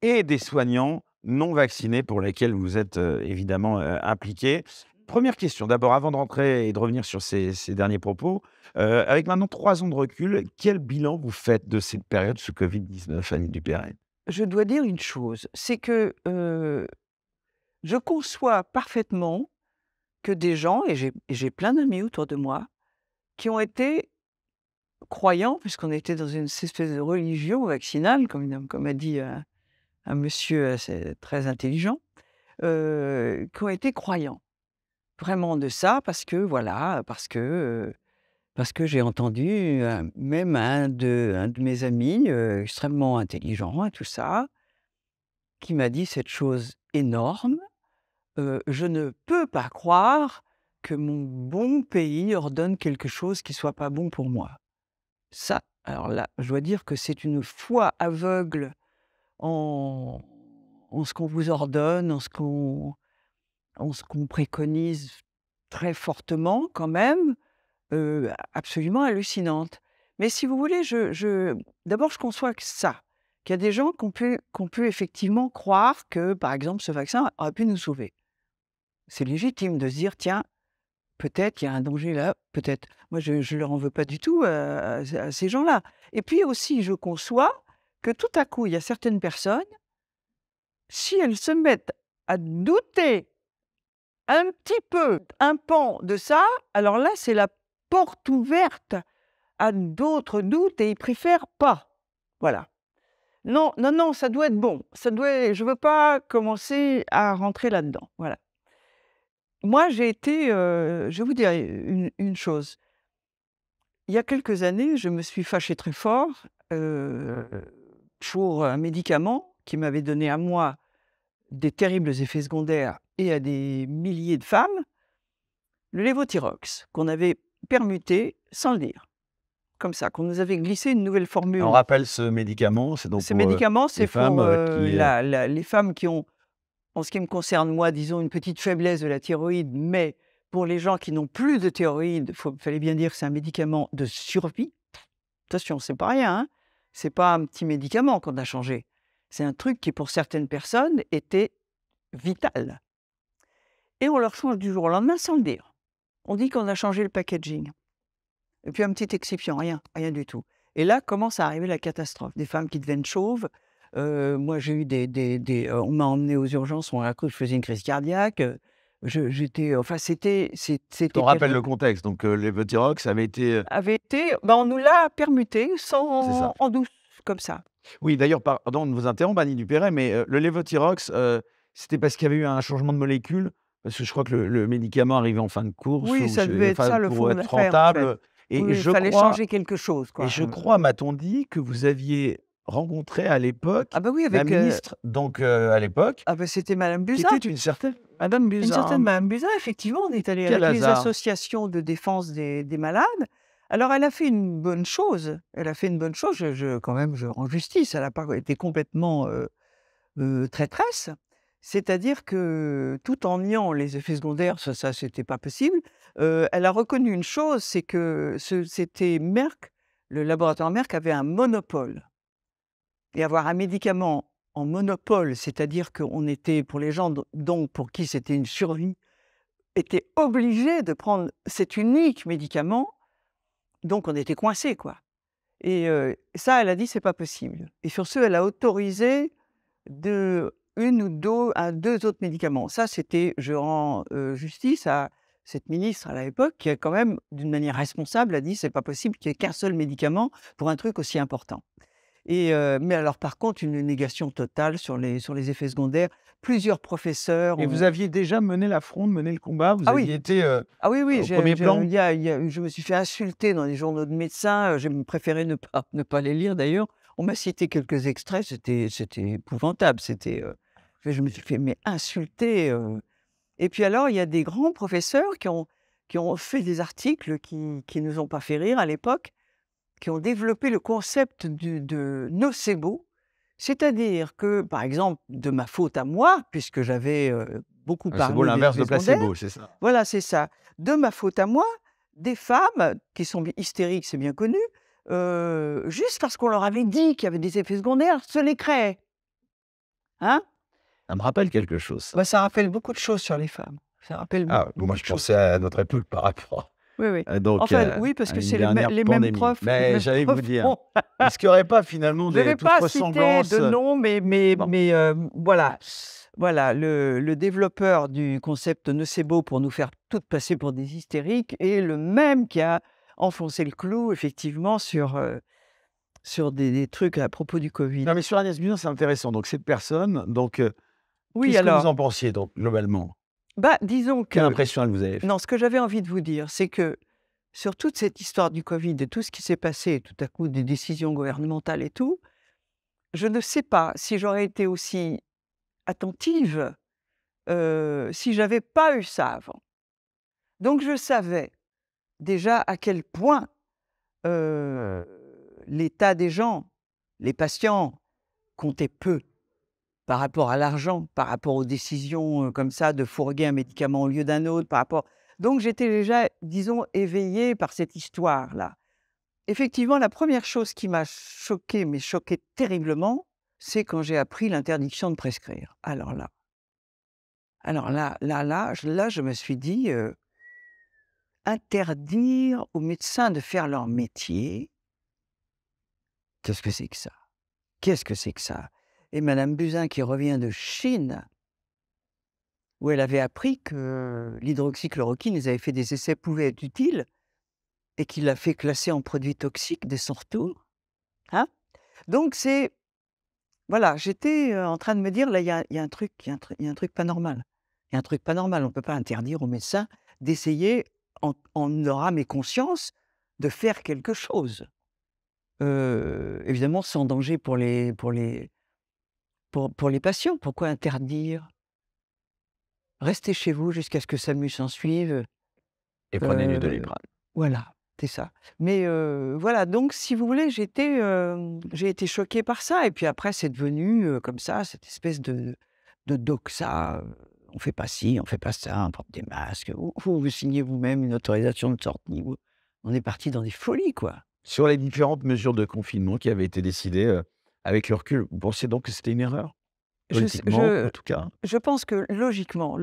et des soignants non vaccinés pour lesquels vous êtes, évidemment, impliqués. 1re question d'abord avant de rentrer et de revenir sur ces derniers propos, avec maintenant 3 ans de recul, quel bilan vous faites de cette période, ce Covid-19, Annie Dupéret? Je dois dire une chose, c'est que, je conçois parfaitement que des gens, et j'ai plein d'amis autour de moi, qui ont été croyants, puisqu'on était dans une espèce de religion vaccinale, comme a dit un monsieur assez très intelligent, qui ont été croyants. Vraiment de ça, parce que voilà, parce que, parce que j'ai entendu même un de mes amis extrêmement intelligent et tout ça, qui m'a dit cette chose énorme: Je ne peux pas croire que mon bon pays ordonne quelque chose qui soit pas bon pour moi». Ça, alors là, je dois dire que c'est une foi aveugle en ce qu'on vous ordonne, en ce qu'on préconise très fortement quand même, absolument hallucinante. Mais si vous voulez, d'abord je conçois que ça, qu'il y a des gens qu'on peut effectivement croire que, par exemple, ce vaccin aurait pu nous sauver. C'est légitime de se dire: «Tiens, peut-être qu'il y a un danger là, peut-être». Moi je leur en veux pas du tout à ces gens-là. Et puis aussi, je conçois que tout à coup, il y a certaines personnes, si elles se mettent à douter un petit peu, un pan de ça, alors là, c'est la porte ouverte à d'autres doutes et ils préfèrent pas. Voilà. Non, non, non, ça doit être bon. Je veux pas commencer à rentrer là-dedans. Voilà. Moi, j'ai été, je vais vous dire une chose. Il y a quelques années, je me suis fâchée très fort, pour un médicament qui m'avait donné à moi des terribles effets secondaires et à des milliers de femmes, le Levothyrox, qu'on avait permuté sans le dire, comme ça, qu'on nous avait glissé une nouvelle On formule. rappelle ce médicament, c'est donc Ces pour médicaments, les c'est femmes pour qui. les femmes qui ont, en ce qui me concerne moi, disons une petite faiblesse de la thyroïde, mais pour les gens qui n'ont plus de thyroïde, fallait bien dire que c'est un médicament de survie. Attention, c'est pas rien, hein. C'est pas un petit médicament qu'on a changé. C'est un truc qui, pour certaines personnes, était vital. Et on leur change du jour au lendemain sans le dire. On dit qu'on a changé le packaging. Et puis un petit excipient, rien, rien du tout. Et là commence à arriver la catastrophe. Des femmes qui deviennent chauves. Moi, j'ai eu on m'a emmené aux urgences, on a cru que je faisais une crise cardiaque. Enfin, c'était On rappelle terrible. le contexte. Donc, Levothyrox avait été. Avait été, ben, on nous l'a permuté C'est ça. en douce, comme ça. Oui, d'ailleurs, pardon de vous interrompre, Annie Dupéret, mais le Levothyrox, c'était parce qu'il y avait eu un changement de molécule? Parce que je crois que le médicament arrivait en fin de course Oui, ou ça devait être ça le pour fond de être l'affaire, en fait. rentable, Oui, et oui, il je fallait crois changer quelque chose, et quoi. je crois, m'a-t-on dit, que vous aviez rencontré à l'époque Ah bah oui, la avec, ministre, donc à l'époque, ah bah, c'était madame qui Buzyn. était une certaine madame Une certaine Buzyn. madame Buzyn, effectivement, on est allé Quel avec les hasard! associations de défense des malades. Alors elle a fait une bonne chose, elle a fait une bonne chose, quand même, je rends justice, elle n'a pas été complètement, traîtresse. C'est-à-dire que, tout en niant les effets secondaires, ça c'était pas possible, elle a reconnu une chose, c'est que c'était Merck, le laboratoire Merck avait un monopole. Et avoir un médicament en monopole, c'est-à-dire qu'on était, pour les gens donc pour qui c'était une survie, était obligé de prendre cet unique médicament, donc on était coincés, quoi. Et ça, elle a dit: «C'est pas possible». Et sur ce, elle a autorisé une ou 2 autres médicaments. Ça, c'était, je rends justice à cette ministre à l'époque qui a quand même, d'une manière responsable, a dit: «C'est pas possible qu'il y ait qu'un seul médicament pour un truc aussi important». Et mais alors par contre, une négation totale sur les effets secondaires. Plusieurs professeurs Et ont vous aviez déjà mené la fronde, mené le combat? Vous ah oui, aviez été, ah oui, oui, au premier plan? il y a je me suis fait insulter dans les journaux de médecins, j'ai préféré ne pas les lire d'ailleurs. On m'a cité quelques extraits, c'était épouvantable, je me suis fait mais insulter, et puis alors il y a des grands professeurs qui ont fait des articles qui nous ont pas fait rire à l'époque, qui ont développé le concept de nocebo. C'est-à-dire que, par exemple, de ma faute à moi, puisque j'avais, beaucoup C'est beau parlé des l'inverse de effets secondaires, placebo, c'est ça? voilà, c'est ça. De ma faute à moi, des femmes qui sont hystériques, c'est bien connu, juste parce qu'on leur avait dit qu'il y avait des effets secondaires, se les créaient. Hein? Ça me rappelle quelque chose, ça. Bah, ça rappelle beaucoup de choses sur les femmes. Ça rappelle Ah, moi beaucoup de je choses. pensais à notre époque par rapport, Oui, oui. donc Enfin, oui, parce à que une c'est dernière les mêmes pandémie. profs, les Mais mêmes j'allais vous profs dire, font est-ce qu'il y aurait pas finalement je ne vais toute pas citer ressemblance? de nom, Non. mais voilà. Voilà, le développeur du concept nocebo pour nous faire toutes passer pour des hystériques est le même qui a enfoncé le clou effectivement sur des trucs à propos du Covid. Non, mais sur Agnès Buzyn, c'est intéressant. Donc cette personne, donc Oui, qu'est-ce que vous alors, en pensiez donc globalement? bah, disons Quelle que impression elle vous avait fait? non, ce que j'avais envie de vous dire, c'est que sur toute cette histoire du Covid et tout ce qui s'est passé, tout à coup, des décisions gouvernementales et tout, je ne sais pas si j'aurais été aussi attentive, si j'avais pas eu ça avant. Donc je savais déjà à quel point, heu, l'état des gens, les patients, comptaient peu par rapport à l'argent, par rapport aux décisions, comme ça de fourguer un médicament au lieu d'un autre, par rapport donc j'étais déjà, disons, éveillée par cette histoire-là. Effectivement, la première chose qui m'a choquée, mais choquée terriblement, c'est quand j'ai appris l'interdiction de prescrire. Alors là, je me suis dit, interdire aux médecins de faire leur métier, qu'est-ce que c'est que ça? Qu'est-ce que c'est que ça? Et madame Buzyn qui revient de Chine, où elle avait appris que l'hydroxychloroquine, ils avaient fait des essais, pouvait être utile et qu'il l'a fait classer en produit toxique dès son retour, hein? Donc c'est voilà, j'étais, en train de me dire: «Là, il y a un truc, il y a un truc pas normal. Il y a un truc pas normal. On ne peut pas interdire aux médecins d'essayer en leur âme et conscience de faire quelque chose». Évidemment sans danger pour les patients. Pourquoi interdire? Restez chez vous jusqu'à ce que SAMU s'en suive, Et prenez du heu, Doliprane. voilà, c'est ça. Mais voilà, donc si vous voulez, j'ai été choquée par ça et puis après c'est devenu, comme ça, cette espèce de doxa, on fait pas ci, on fait pas ça, on porte des masques, vous signez vous-même une autorisation de sortie, vous on est parti dans des folies, quoi. Sur les différentes mesures de confinement qui avaient été décidées, avec le recul, vous pensez donc que c'était une erreur? Je s Politiquement, en tout cas? je pense que logiquement,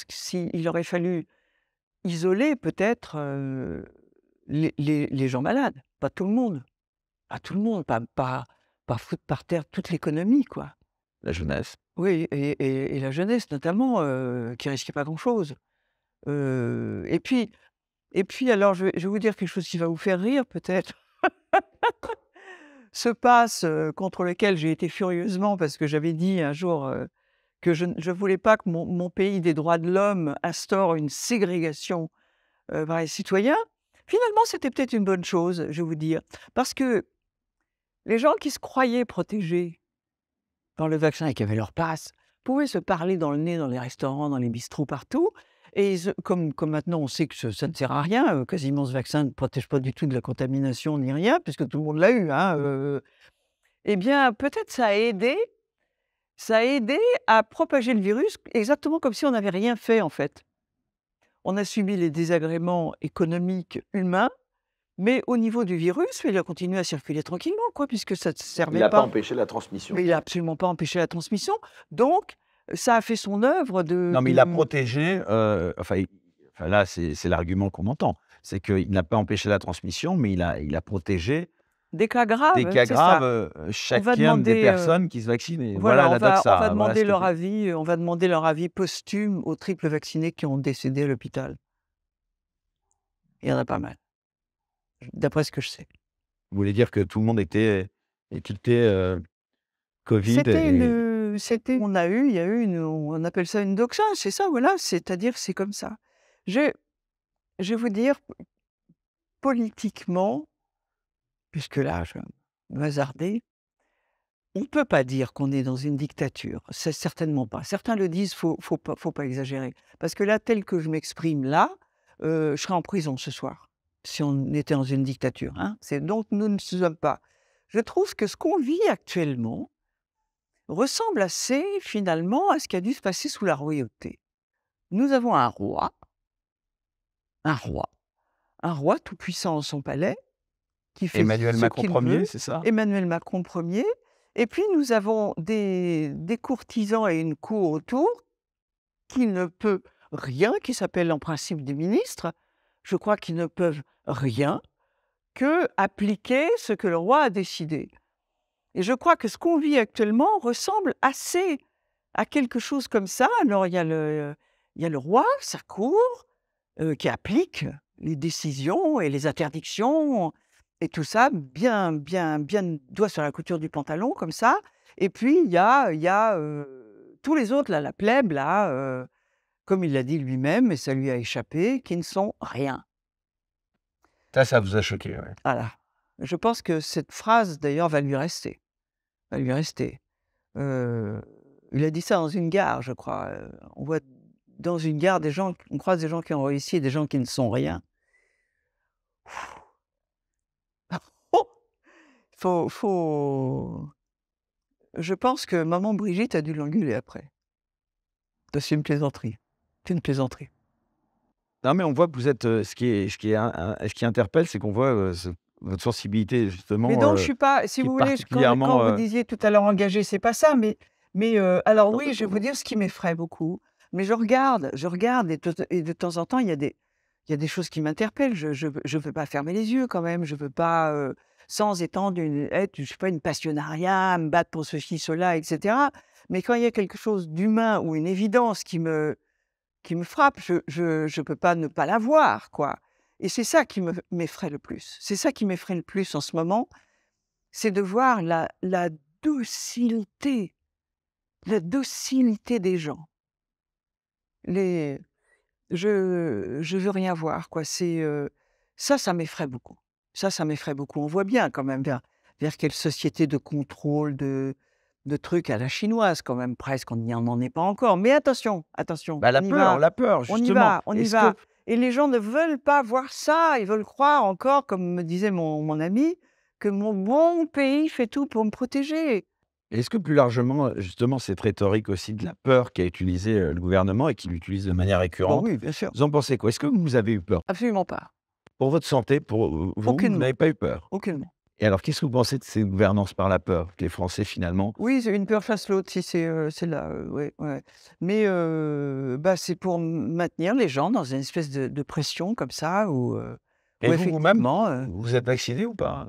si il aurait fallu isoler peut-être, les gens malades, pas tout le monde, pas tout le monde, pas foutre par terre toute l'économie, quoi. La jeunesse? Oui et la jeunesse notamment, qui risquait pas grand-chose. Et puis alors je vais vous dire quelque chose qui va vous faire rire peut-être. Ce passe, contre lequel j'ai été furieusement parce que j'avais dit un jour, que je voulais pas que mon pays des droits de l'homme instaure une ségrégation, par les citoyens. Finalement, c'était peut-être une bonne chose, je vais vous dire. Parce que les gens qui se croyaient protégés par le vaccin et qui avaient leur passe, pouvaient se parler dans le nez dans les restaurants, dans les bistrots, partout et comme maintenant on sait que ça ne sert à rien, quasiment ce vaccin ne protège pas du tout de la contamination ni rien puisque tout le monde l'a eu, hein, et bien peut-être ça a aidé à propager le virus exactement comme si on n'avait rien fait, en fait. On a subi les désagréments économiques humains, mais au niveau du virus, il a continué à circuler tranquillement, quoi, puisque ça ne Il servait n'a pas pas. empêché la transmission. Mais il a absolument pas empêché la transmission. Donc, ça a fait son œuvre Non, mais il a protégé, enfin là, c'est l'argument qu'on entend. C'est qu'il n'a pas empêché la transmission, mais il a protégé des cas des graves, cas c'est ça. graves, On va chacune des demander, personnes qui se vaccinent et voilà voilà, la on va doxa, voilà demander ce que leur fait. avis, on va demander leur avis posthume aux triples vaccinés qui ont décédé à l'hôpital. Il y en a pas mal, d'après ce que je sais. Vous voulez dire que tout le monde était étiqueté, Covid et Il y a eu une on appelle ça une doxa, c'est ça, voilà, c'est-à-dire c'est comme ça. Je je vais vous dire, politiquement, puisque là je vais me hasarder, on ne peut pas dire qu'on est dans une dictature, c'est certainement pas. Certains le disent, faut pas exagérer. Parce que là, tel que je m'exprime là, je serais en prison ce soir, si on était dans une dictature, hein. C'est donc nous ne sommes pas. Je trouve que ce qu'on vit actuellement ressemble assez finalement à ce qui a dû se passer sous la royauté. Nous avons un roi, un roi tout puissant en son palais, qui fait Emmanuel ce Macron qu'il veut, 1er, c'est ça? Emmanuel Macron premier. Et puis nous avons des courtisans et une cour autour qui ne peut rien, qui s'appelle en principe des ministres. Je crois qu'ils ne peuvent rien que appliquer ce que le roi a décidé. Et je crois que ce qu'on vit actuellement ressemble assez à quelque chose comme ça. Alors il y a le roi, sa cour, qui applique les décisions et les interdictions et tout ça bien doigt sur la couture du pantalon comme ça. Et puis il y a tous les autres là, la plèbe là, comme il l'a dit lui-même et ça lui a échappé, qui ne sont rien. Ça vous a choqué, ouais. Voilà. Je pense que cette phrase d'ailleurs va lui rester, va lui rester. Heu, il a dit ça dans une gare, je crois, on voit dans une gare des gens on croise des gens qui ont réussi et des gens qui ne sont rien. Faut je pense que maman Brigitte a dû l'engueuler après. C'est une plaisanterie. C'est une plaisanterie. Non, mais on voit que vous êtes, ce qui interpelle, c'est qu'on voit, votre sensibilité Mais justement, donc je suis pas si qui est vous voulez, quand particulièrement, vous disiez tout à l'heure engagé, c'est pas ça, mais alors oui, je vais vous dire ce qui m'effraie beaucoup, mais je regarde et de temps en temps, il y a des choses qui m'interpellent. Je veux pas fermer les yeux quand même, je veux pas, sans étendre être, je sais pas, une passionnariat, me battre pour ceci, cela et cetera. Mais quand il y a quelque chose d'humain ou une évidence qui me frappe, je peux pas ne pas la voir, quoi. Et c'est ça qui m'effraie le plus. C'est ça qui m'effraie le plus en ce moment, c'est de voir la docilité la docilité des gens. Les je veux rien voir, quoi. Ça m'effraie beaucoup. Ça m'effraie beaucoup. On voit bien quand même vers quelle société de contrôle, de trucs à la chinoise quand même presque, on n'y en est pas encore. Mais attention, attention, bah, la peur on y justement. va, on y Est-ce que va. Et les gens ne veulent pas voir ça, ils veulent croire encore, comme me disait mon ami, que mon bon pays fait tout pour me protéger. est-ce que plus largement, justement cette rhétorique aussi de la peur qu'a utilisée, le gouvernement et qu'il utilise de manière Bon récurrente, oui, bien sûr, vous en pensez quoi? Est-ce que vous avez eu peur? absolument pas. Pour votre santé, pour, vous Aucunement, n'avez pas eu peur? aucunement. Et alors qu'est-ce que vous pensez de ces gouvernances par la peur? Que les Français finalement Oui, c'est une peur chasse l'autre si c'est là, ouais, ouais. Mais bah, c'est pour maintenir les gens dans une espèce de pression comme ça et où vous-même, effectivement, vous êtes vacciné ou pas?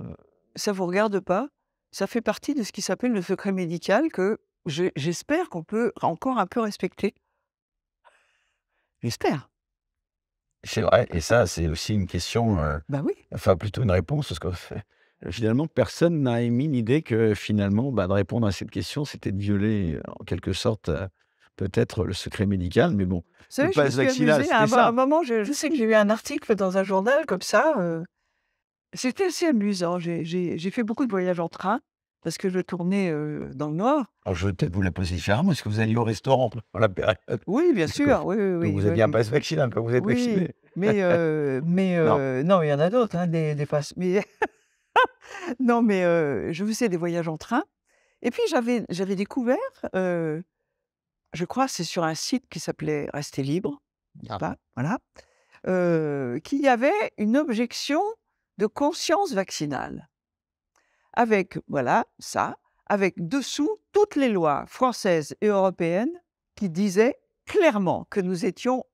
ça vous regarde pas. Ça fait partie de ce qui s'appelle le secret médical que j'espère qu'on peut encore un peu respecter. J'espère. C'est vrai et ça, c'est aussi une question, Bah oui. enfin plutôt une réponse parce que finalement personne n'a émis l'idée que finalement, bah, de répondre à cette question, c'était de violer, en quelque sorte, peut-être le secret médical, mais bon, Vous le savez, je me passe suis vaccinal, amusée à c'était un ça. moment, je sais que j'ai eu un article dans un journal comme ça, c'était assez amusant. J'ai fait beaucoup de voyages en train parce que je tournais, dans le Nord. Alors je vais peut-être vous la poser différemment, est-ce que vous alliez au restaurant pendant la période? Oui, bien Parce que sûr, oui, oui, donc oui, vous oui, aviez un oui. passe vaccinal quand vous êtes Oui, vacciné? Non. non, il y en a d'autres, hein, des passes mais non, mais je faisais des voyages en train et puis j'avais découvert, je crois c'est sur un site qui s'appelait Rester libre, n'est-ce Ah. pas? Voilà, qu'il y avait une objection de conscience vaccinale. Avec voilà, ça, avec dessous toutes les lois françaises et européennes qui disaient clairement que nous étions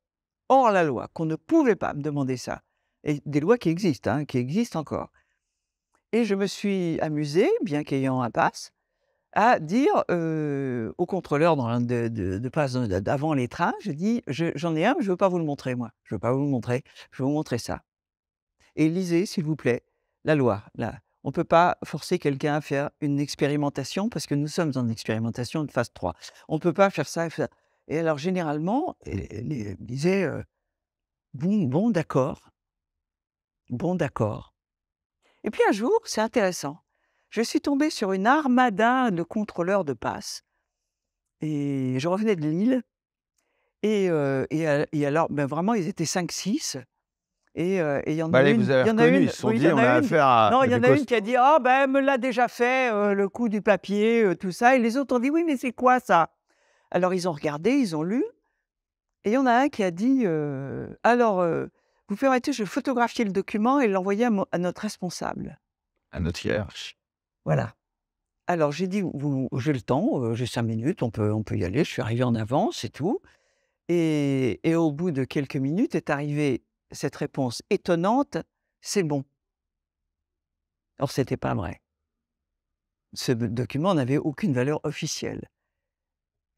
hors la loi, qu'on ne pouvait pas me demander ça et des lois qui existent, hein, qui existent encore et je me suis amusée, bien qu'ayant un pass, à dire, au contrôleur dans de passe d'avant les trains, je dis: J'en ai un, mais je ne veux pas vous le montrer moi. Je ne veux pas vous le montrer, je vais vous montrer ça et lisez s'il vous plaît la loi, là. On ne peut pas forcer quelqu'un à faire une expérimentation parce que nous sommes en expérimentation de phase 3. On ne peut pas faire ça et alors généralement, elle disait, «Bon, bon, d'accord, bon, d'accord» et puis un jour, c'est intéressant, je suis tombée sur une armada de contrôleurs de passe et je revenais de Lille et alors, ben, vraiment, ils étaient 5-6 et il y en Bah, a allez, une vous avez il y en a reconnu, ils une se sont oui, il y dit: en «On a a une affaire à non, il y des en a une costauds». qui a dit: «Ah ben, elle me l'a déjà fait, le coup du papier, tout ça» et les autres ont dit: «Oui, mais c'est quoi ça?» Alors ils ont regardé, ils ont lu et il y en a un qui a dit, «Alors, vous permettez, je vais photographier le document et l'envoyer à notre responsable». À notre hiérarchie. Voilà. Alors j'ai dit: «Vous j'ai le temps, j'ai 5 minutes, on peut y aller». Je suis arrivée en avance et tout et au bout de quelques minutes est arrivée cette réponse étonnante: «C'est bon». Or c'était pas vrai. Ce document n'avait aucune valeur officielle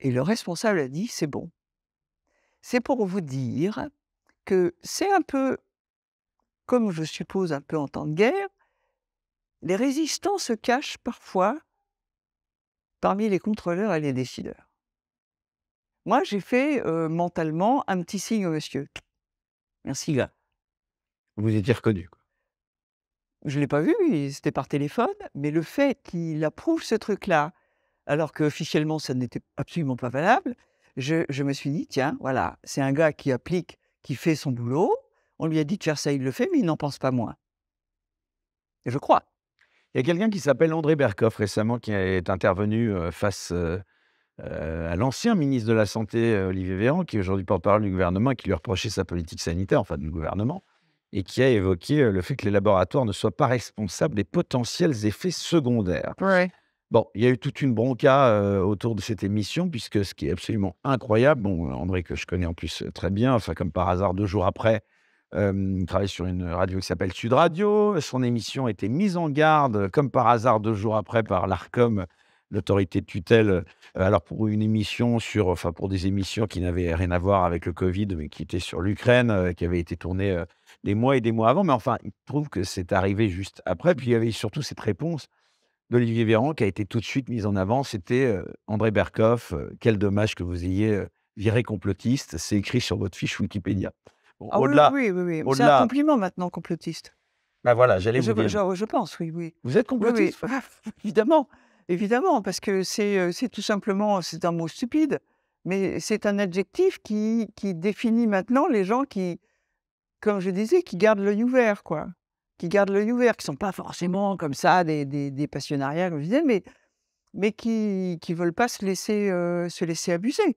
et le responsable a dit: «C'est bon». C'est pour vous dire que c'est un peu comme je suppose un peu en temps de guerre, les résistants se cachent parfois parmi les contrôleurs et les décideurs. Moi, j'ai fait, mentalement un petit signe au monsieur. «Merci gars». Vous étiez reconnu, quoi. Je ne l'ai pas vu, c'était par téléphone, mais le fait qu'il approuve ce truc-là, alors qu'officiellement ça n'était absolument pas valable, je me suis dit: «Tiens, voilà, c'est un gars qui applique, qui fait son boulot. On lui a dit de faire ça, il le fait, mais il n'en pense pas moins». Et je crois. Il y a quelqu'un qui s'appelle André Berkoff récemment qui est intervenu, face, à l'ancien ministre de la santé, Olivier Véran, qui est aujourd'hui porte-parole du gouvernement et qui lui reprochait sa politique sanitaire, enfin du gouvernement et qui a évoqué, le fait que les laboratoires ne soient pas responsables des potentiels effets secondaires. Ouais. Bon, il y a eu toute une bronca, autour de cette émission puisque ce qui est absolument incroyable, bon, André que je connais en plus, très bien, enfin comme par hasard 2 jours après, il travaille sur une radio qui s'appelle Sud Radio. Son émission a été mise en garde, comme par hasard 2 jours après par l'Arcom, l'autorité de tutelle, alors pour une émission sur enfin pour des émissions qui n'avaient rien à voir avec le covid, mais qui étaient sur l'Ukraine, qui avaient été tournées, des mois et des mois avant. Mais enfin, il trouve que c'est arrivé juste après. Puis il y avait surtout cette réponse d'Olivier Véran qui a été tout de suite mise en avant. C'était, André Berkoff, «Quel dommage que vous ayez, viré complotiste». C'est écrit sur votre fiche Wikipédia. Bon, Ah oui, au-delà oui, oui, oui. C'est un au-delà compliment maintenant, complotiste. bah, voilà, j'allais vous dire. Je pense, oui, oui. Vous êtes Oui, oui, complotiste, vous? évidemment, évidemment, parce que c'est tout simplement c'est un mot stupide, mais c'est un adjectif qui définit maintenant les gens qui, comme je disais, qui gardent l'œil ouvert, quoi. Qui gardent l'œil ouvert, qui sont pas forcément comme ça des passionnariats, comme je disais, mais qui veulent pas se laisser abuser.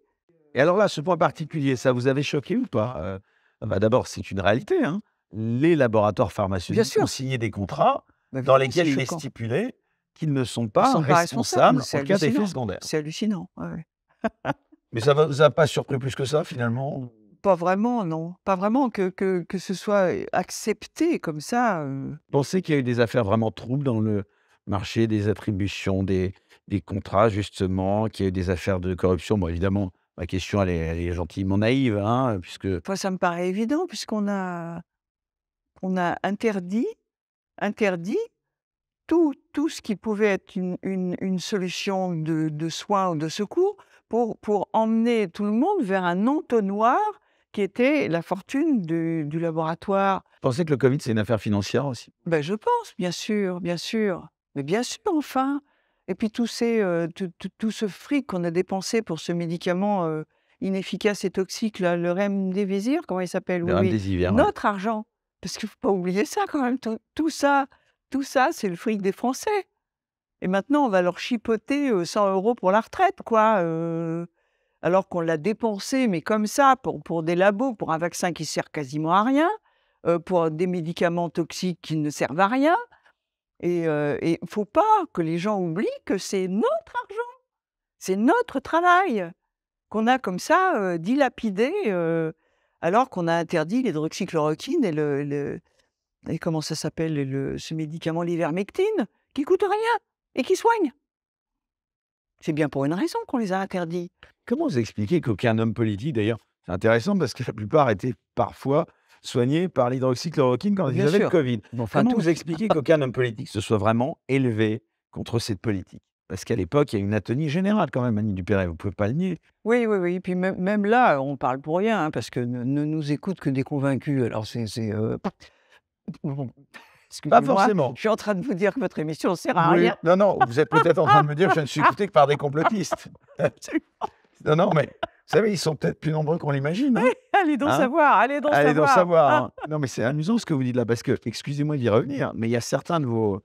Et alors là, ce point particulier, ça vous avait choqué ou pas? Bah, d'abord, c'est une réalité, hein. Les laboratoires Bien pharmaceutiques ont sûr, signé des contrats bah, dans évidemment, c'est lesquels il est choquant. stipulé qu'ils ne sont Ils pas sont pas responsables, responsables c'est en cas d'effets hallucinant. secondaires. C'est hallucinant, ouais, ouais. Mais ça vous a pas surpris plus que ça, finalement? Pas vraiment, non. Pas vraiment que ce soit, accepté comme ça, Pensez qu'il y a eu des affaires vraiment troubles dans le marché des attributions des contrats justement, qu'il y a eu des affaires de corruption? Bon, évidemment, ma question elle est gentiment naïve, hein, puisque enfin, ça me paraît évident puisqu'on a interdit tout ce qui pouvait être une solution de soins ou de secours pour emmener tout le monde vers un entonnoir qui était la fortune du laboratoire. pensez que le covid, c'est une affaire financière aussi? Ben, je pense, bien sûr, mais bien sûr, enfin. Et puis tout ce fric qu'on a dépensé pour ce médicament, inefficace et toxique là, le Remdesivir, comment il s'appelle? Le Oui, oui, remdesivir, ouais. notre argent. Parce qu'il faut pas oublier ça quand même, tout ça, c'est le fric des Français. Et maintenant on va leur chipoter, 100 € pour la retraite quoi, alors qu'on l'a dépensé, mais comme ça, pour des labos, pour un vaccin qui sert quasiment à rien, pour des médicaments toxiques qui ne servent à rien. Et faut pas que les gens oublient que c'est notre argent, c'est notre travail qu'on a comme ça, dilapidé, alors qu'on a interdit l'hydroxychloroquine et comment ça s'appelle? Et ce médicament, l'ivermectine, qui coûte rien et qui soigne. C'est bien pour une raison qu'on les a interdits. Comment vous expliquez qu'aucun homme politique d'ailleurs c'est intéressant parce que la plupart étaient parfois soignés par l'hydroxychloroquine quand ils Bien avaient le sûr, covid. mais enfin Comment vous tous. expliquez qu'aucun homme politique se soit vraiment élevé contre cette politique? Parce qu'à l'époque, il y a une atonie générale quand même, Annie Dupéret, vous pouvez pas le nier. Oui, oui, oui, puis même là, on parle pour rien, hein, parce que ne nous écoutent que des convaincus. Alors bon, Pas excusez-moi, forcément. je suis en train de vous dire que votre émission sert à Oui, rien. non, non, vous êtes peut-être en train de me dire que je ne suis écouté que par des complotistes. Non, non, mais vous savez, ils sont peut-être plus nombreux qu'on l'imagine, hein? Allez donc Hein? savoir, allez donc Allez donc savoir. savoir, Ah! hein. Non, mais c'est amusant ce que vous dites là, parce que, excusez-moi d'y revenir, mais il y a certains de vos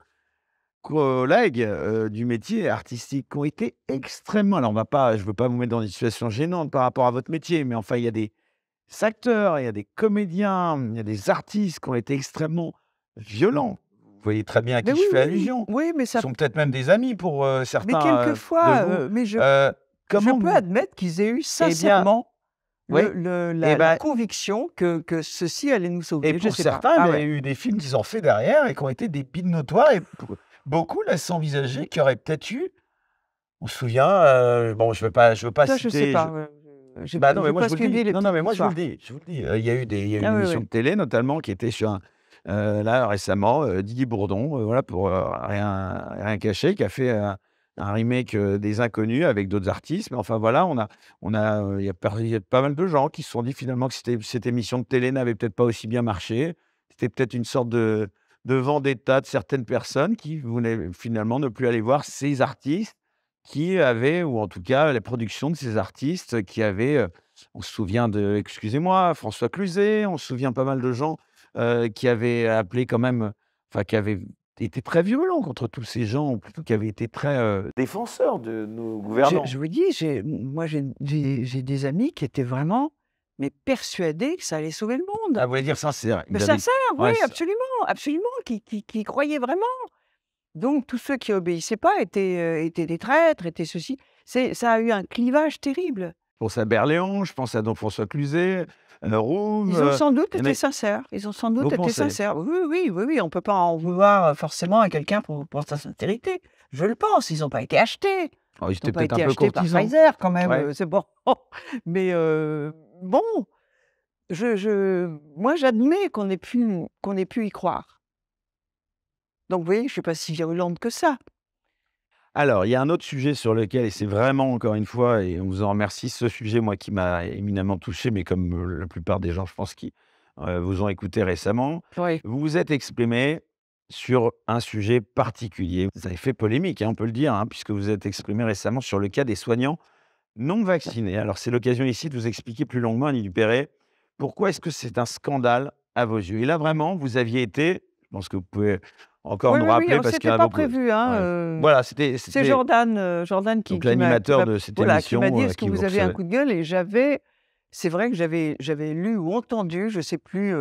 collègues, du métier artistique qui ont été extrêmement alors on va pas je veux pas vous mettre dans des situations gênantes par rapport à votre métier, mais enfin, il y a des acteurs, il y a des comédiens, il y a des artistes qui ont été extrêmement violents. Vous voyez très bien à Mais qui oui, je fais oui, allusion. oui, mais Ils ça sont peut-être même des amis pour, mais certains, de quelquefois, vous. mais Heu, je comment peux vous admettre qu'ils aient eu eh bien sincèrement oui, et la ben conviction que ceci allait nous et sauver, je pour sais pas. certains, Ah il y a ouais. eu des films qu'ils ont fait derrière et qui ont été des bides notoires et beaucoup laissent envisager qu'il y aurait peut-être eu on se souvient, bon je veux pas Ça, je sais citer je pas, j'ai bah, non, mais moi je pas vous le dis. suivi les Non, non, petites mais moi histoires. je vous le dis, il y a une Ah oui, émission oui. de télé notamment qui était sur un là récemment, Didier Bourdon, voilà pour, rien cacher, qui a fait un remake, des Inconnus avec d'autres artistes. Mais enfin voilà, il y a pas mal de gens qui se sont dit finalement que cette émission de télé n'avait peut-être pas aussi bien marché. C'était peut-être une sorte de de vendetta de certaines personnes qui voulaient finalement ne plus aller voir ces artistes qui avaient ou en tout cas les productions de ces artistes qui avaient, on se souvient de excusez-moi, François Cluzet, on se souvient pas mal de gens, qui avaient appelé quand même enfin qui avaient été très violents contre tous ces gens, ou plutôt qui avaient été très, défenseurs de nos gouvernants. Je vous dis, moi j'ai des amis qui étaient vraiment, mais persuadés que ça allait sauver le monde. Ah, vous voulez dire sincère? Mais Ils avaient sincère, oui, ouais, ça absolument, absolument, qui y croyaient vraiment. Donc tous ceux qui obéissaient pas étaient des traîtres, étaient ceci. Ça a eu un clivage terrible. je pense à Berléand, je pense à don François Cluzet, Roume, Ils ont sans doute il y en été a sincères. Ils ont sans vous doute été pensez? sincères. Oui, oui, oui, oui, on peut pas en vouloir, forcément à quelqu'un pour sa sincérité. Je le pense, ils ont pas été achetés. Oh, ils Ils ont étaient pas peut-être un été peu achetés par courtisans. Pfizer quand même, Ouais. c'est bon. Mais bon, moi j'admets qu'on ait pu y croire. Donc vous voyez, je ne suis pas si virulente que ça. Alors, il y a un autre sujet sur lequel et c'est vraiment encore une fois et on vous en remercie, ce sujet, moi, qui m'a éminemment touché, mais comme, la plupart des gens, je pense, qui, vous ont écouté récemment. Oui. Vous vous êtes exprimé sur un sujet particulier. Vous avez fait polémique, hein, on peut le dire, hein, puisque vous vous êtes exprimé récemment sur le cas des soignants non vaccinés. Alors, c'est l'occasion ici de vous expliquer plus longuement, Annie Dupéré, pourquoi est-ce que c'est un scandale à vos yeux? Et là, vraiment, vous aviez été je pense que vous pouvez encore Oui, nous oui, oui, rappeler alors parce qu'il y c'était en a pas beaucoup prévu, hein, ouais. Voilà, c'était c'est c'était Jordan donc qui l'animateur m'a de cette voilà, qui m'a dit: émission, «Est-ce que qui vous vous avez un recevait. coup de gueule?» et c'est vrai que j'avais lu ou entendu, je sais plus,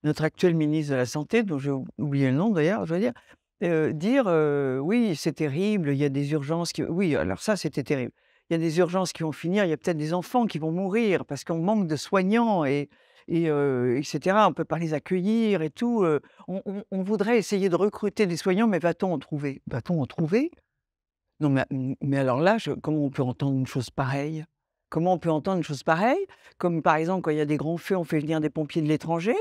notre actuel ministre de la santé, dont j'ai oublié le nom d'ailleurs, je veux dire, dire, «Oui, c'est terrible, il y a des urgences qui» oui, alors ça, c'était terrible. «Il y a des urgences qui vont finir, il y a peut-être des enfants qui vont mourir parce qu'on manque de soignants et cetera. On ne peut pas les accueillir et tout, on voudrait essayer de recruter des soignants, mais va-t-on en trouver? Va-t-on en trouver?» Non, mais alors là, comment on peut entendre une chose pareille? Comment on peut entendre une chose pareille? Comme par exemple, quand il y a des grands feux, on fait venir des pompiers de l'étranger.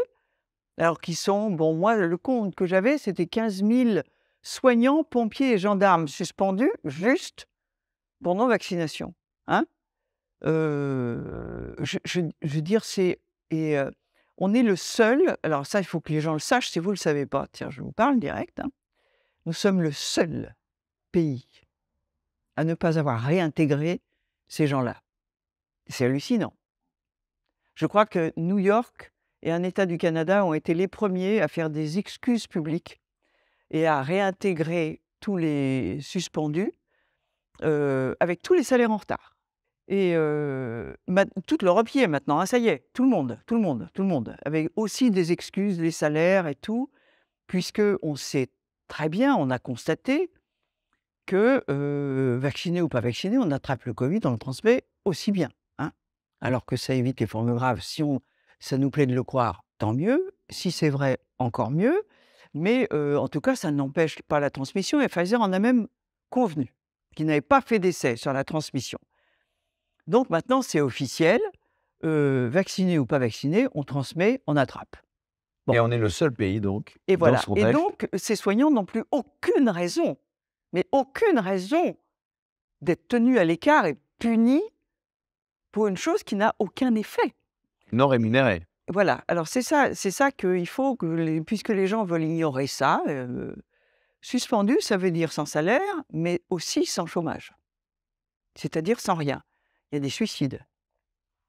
Alors qu'ils sont bon, moi, le compte que j'avais, c'était 15 000 soignants, pompiers et gendarmes suspendus juste pour non-vaccination, hein? Je veux dire, on est le seul alors ça, il faut que les gens le sachent, si vous ne le savez pas, tiens, je vous parle direct, hein. Nous sommes le seul pays à ne pas avoir réintégré ces gens-là. C'est hallucinant. Je crois que New York et un État du Canada ont été les premiers à faire des excuses publiques et à réintégrer tous les suspendus, avec tous les salaires en retard. Et toute l'Europe y est maintenant, hein, ça y est, tout le monde, tout le monde, tout le monde, avec aussi des excuses, les salaires et tout, puisque on sait très bien, on a constaté que, vacciné ou pas vacciné, on attrape le covid, on le transmet aussi bien, hein. Alors que ça évite les formes graves, si ça nous plaît de le croire, tant mieux. Si c'est vrai, encore mieux. Mais, en tout cas, ça n'empêche pas la transmission et Pfizer en a même convenu, qu'il n'avait pas fait d'essai sur la transmission. Donc maintenant, c'est officiel, vacciné ou pas vacciné, on transmet, on attrape. Bon. Et on est le seul pays donc, Et dans voilà. ce Et contexte donc, ces soignants n'ont plus aucune raison, mais aucune raison d'être tenus à l'écart et punis pour une chose qui n'a aucun effet. non rémunéré. Voilà, alors c'est ça qu'il faut que puisque les gens veulent ignorer ça, suspendu, ça veut dire sans salaire, mais aussi sans chômage. C'est-à-dire sans rien. Il y a des suicides.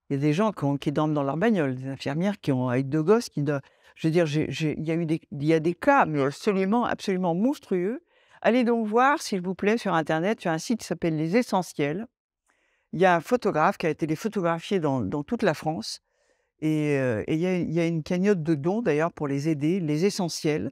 Il y a des gens qui dorment dans leur bagnole, des infirmières qui ont avec 2 gosses qui do je veux dire, il y a des cas, mais absolument, absolument monstrueux. Allez donc voir, s'il vous plaît, sur internet, sur un site qui s'appelle Les Essentiels. Il y a un photographe qui a été les photographier dans toute la France et il y a une cagnotte de dons d'ailleurs pour les aider, Les Essentiels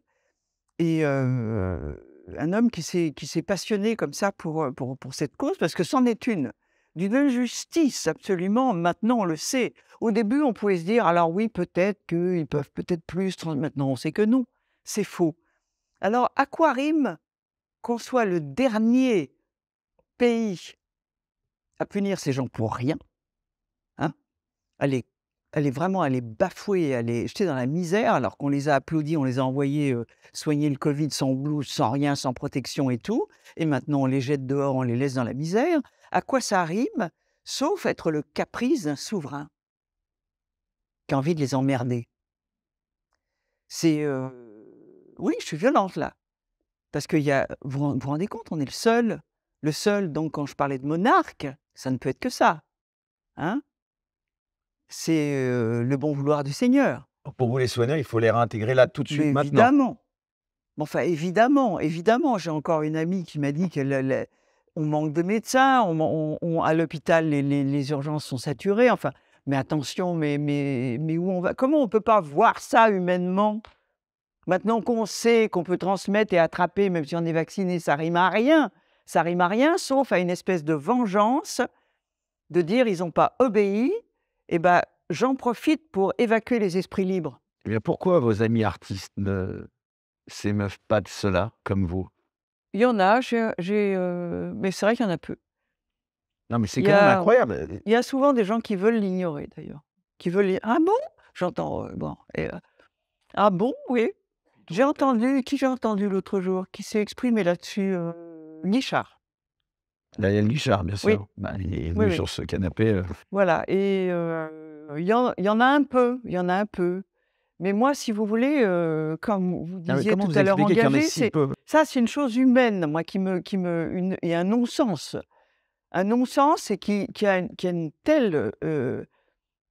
et un homme qui s'est passionné comme ça pour cette cause parce que c'en est une, d'une injustice absolument, maintenant on le sait. Au début, on pouvait se dire: «Alors oui, peut-être qu'ils peuvent peut-être plus trans» maintenant on sait que non, c'est faux. Alors à quoi rime qu'on soit le dernier pays à punir ces gens pour rien, hein? À les bafouer, à les jeter dans la misère alors qu'on les a applaudis, on les a envoyés, soigner le covid sans blouse, sans rien, sans protection et tout et maintenant on les jette dehors, on les laisse dans la misère. À quoi ça rime? Sauf être le caprice d'un souverain qui a envie de les emmerder. C'est, oui, je suis violente là. Parce qu'il y a vous rendez compte, on est le seul, donc quand je parlais de monarque, ça ne peut être que ça, hein? C'est, le bon vouloir du Seigneur. Pour vous, les soignants, il faut les réintégrer là, tout de suite, Mais maintenant. évidemment, mais enfin évidemment, j'ai encore une amie qui m'a dit on manque de médecins, à l'hôpital, les urgences sont saturées, enfin, mais attention, mais où on va? Comment on peut pas voir ça humainement? Maintenant qu'on sait qu'on peut transmettre et attraper, même si on est vacciné, ça rime à rien. Ça rime à rien, sauf à une espèce de vengeance, de dire: «Ils ont pas obéi, et ben, j'en profite pour évacuer les esprits libres». Eh bien, pourquoi vos amis artistes ne s'émeuvent pas de cela, comme vous? Il y en a, mais c'est vrai qu'il y en a peu. Non, mais c'est Il y quand même a incroyable, il y a souvent des gens qui veulent l'ignorer d'ailleurs, qui veulent li «Ah bon?» J'entends, bon et «Ah bon? Oui». J'ai entendu l'autre jour qui s'est exprimé là-dessus, Guichard. Daniel Guichard, bien Oui, sûr. Bah, il est oui, venu oui, sur ce canapé, voilà et il y en a un peu, il y en a un peu. Mais moi, si vous voulez, comme vous ah, mais disiez comment tout vous à l'heure, expliquez qu'il y en ait engagé, si peu? c'est une chose humaine, moi, et un non-sens. Un non-sens et qui a une telle,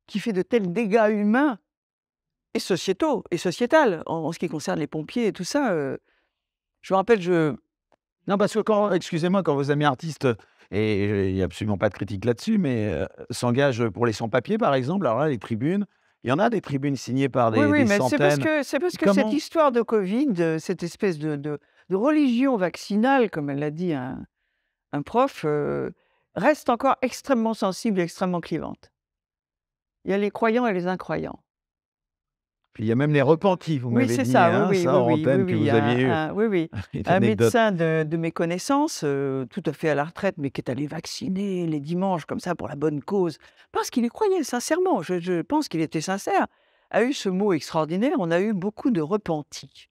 qui fait de tels dégâts humains et sociétaux et sociétals en ce qui concerne les pompiers et tout ça, je me rappelle, Non, parce que quand excusez-moi, quand vos amis artistes et il n'y a absolument pas de critique là-dessus, mais s'engagent pour les sans-papiers, par exemple, alors là, les tribunes, il y en a des tribunes signées par oui, oui, des mais centaines. c'est parce que cette Comment histoire de Covid, cette espèce de religion vaccinale, comme elle l'a dit un prof, reste encore extrêmement sensible et extrêmement clivante. Il y a les croyants et les incroyants. puis il y a même les repentis, vous Oui, m'avez c'est dit, ça, oui, hein, oui, ça oui, hors oui, oui, antenne que oui, vous aviez eu oui, oui, une un anecdote. médecin de mes connaissances, tout à fait à la retraite, mais qui est allé vacciner les dimanches comme ça pour la bonne cause, parce qu'il y croyait sincèrement, je pense qu'il était sincère, a eu ce mot extraordinaire: «On a eu beaucoup de repentis».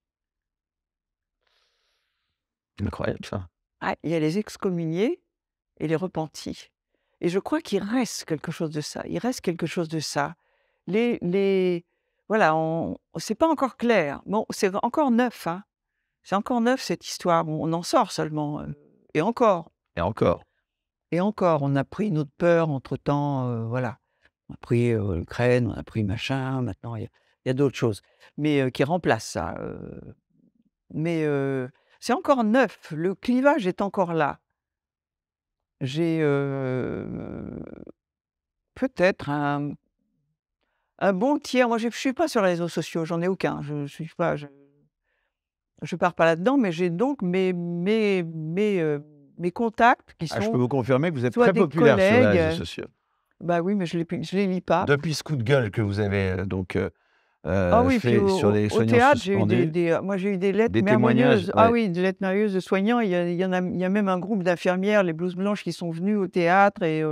Incroyable ça. Ah, il y a les excommuniés et les repentis et je crois qu'il reste quelque chose de ça, il reste quelque chose de ça. Les voilà, on c'est pas encore clair. Bon, c'est encore neuf, hein. C'est encore neuf cette histoire. Bon, on en sort seulement, et encore Et encore. et encore. On a pris notre peur entre-temps, voilà. On a pris, l'Ukraine, on a pris machin, maintenant il y a d'autres choses, mais qui remplacent ça, mais c'est encore neuf. Le clivage est encore là. J'ai, peut-être un bon tiers. Moi, je suis pas sur les réseaux sociaux, j'en ai aucun. Je suis pas je pars pas là-dedans, mais j'ai donc mes contacts qui Ah, je peux sont vous confirmer que vous êtes soit très des populaire sur les collègues, réseaux sociaux. bah, oui, mais je les lis pas. Depuis ce coup de gueule que vous avez, Ah oui, puis fait sur les au soignants théâtre, j'ai eu suspendus, moi, j'ai eu des lettres des témoignages, merveilleuses. Ah ouais. oui, des lettres merveilleuses de soignants. Il y a même un groupe d'infirmières, les blouses blanches, qui sont venues au théâtre et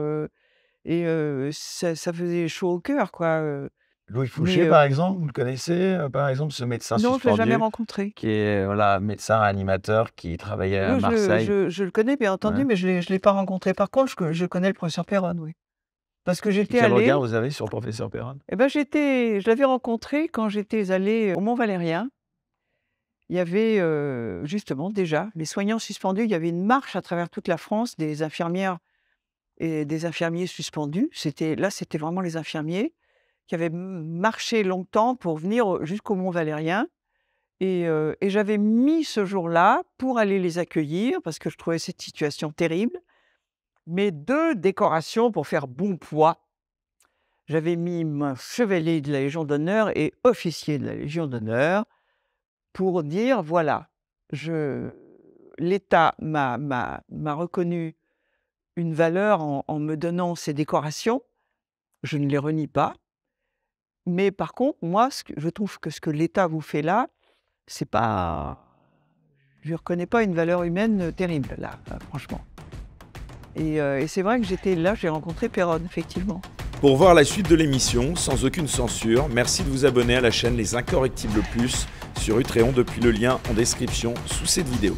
ça faisait chaud au cœur, quoi, Louis mais Fouché, par exemple, vous le connaissez, par exemple, ce médecin non, je l'ai jamais suspendu rencontré. qui est, voilà, médecin animateur qui travaillait à Oui, Marseille. je le connais, bien Ouais. entendu, mais je l'ai pas rencontré. Par contre, je connais le professeur Péronne, oui. Parce que Et j'étais quel regard allée vous avez sur le professeur Perron? je l'avais rencontré quand j'étais allée au Mont-Valérien. Il y avait, justement déjà les soignants suspendus. Il y avait une marche à travers toute la France des infirmières et des infirmiers suspendus. C'était vraiment les infirmiers qui avaient marché longtemps pour venir jusqu'au Mont-Valérien et j'avais mis ce jour-là pour aller les accueillir parce que je trouvais cette situation terrible. Mes 2 décorations pour faire bon poids, j'avais mis mon chevalier de la Légion d'honneur et officier de la Légion d'honneur pour dire: «Voilà, je l'État m'a reconnu une valeur en me donnant ces décorations, je ne les renie pas, mais par contre, moi, je trouve que ce que l'État vous fait là, c'est pas je lui reconnais pas une valeur humaine, terrible là, franchement» et c'est vrai que j'étais là, j'ai rencontré Péronne, effectivement. Pour voir la suite de l'émission, sans aucune censure, merci de vous abonner à la chaîne Les Incorrectibles Plus sur Utréon depuis le lien en description sous cette vidéo.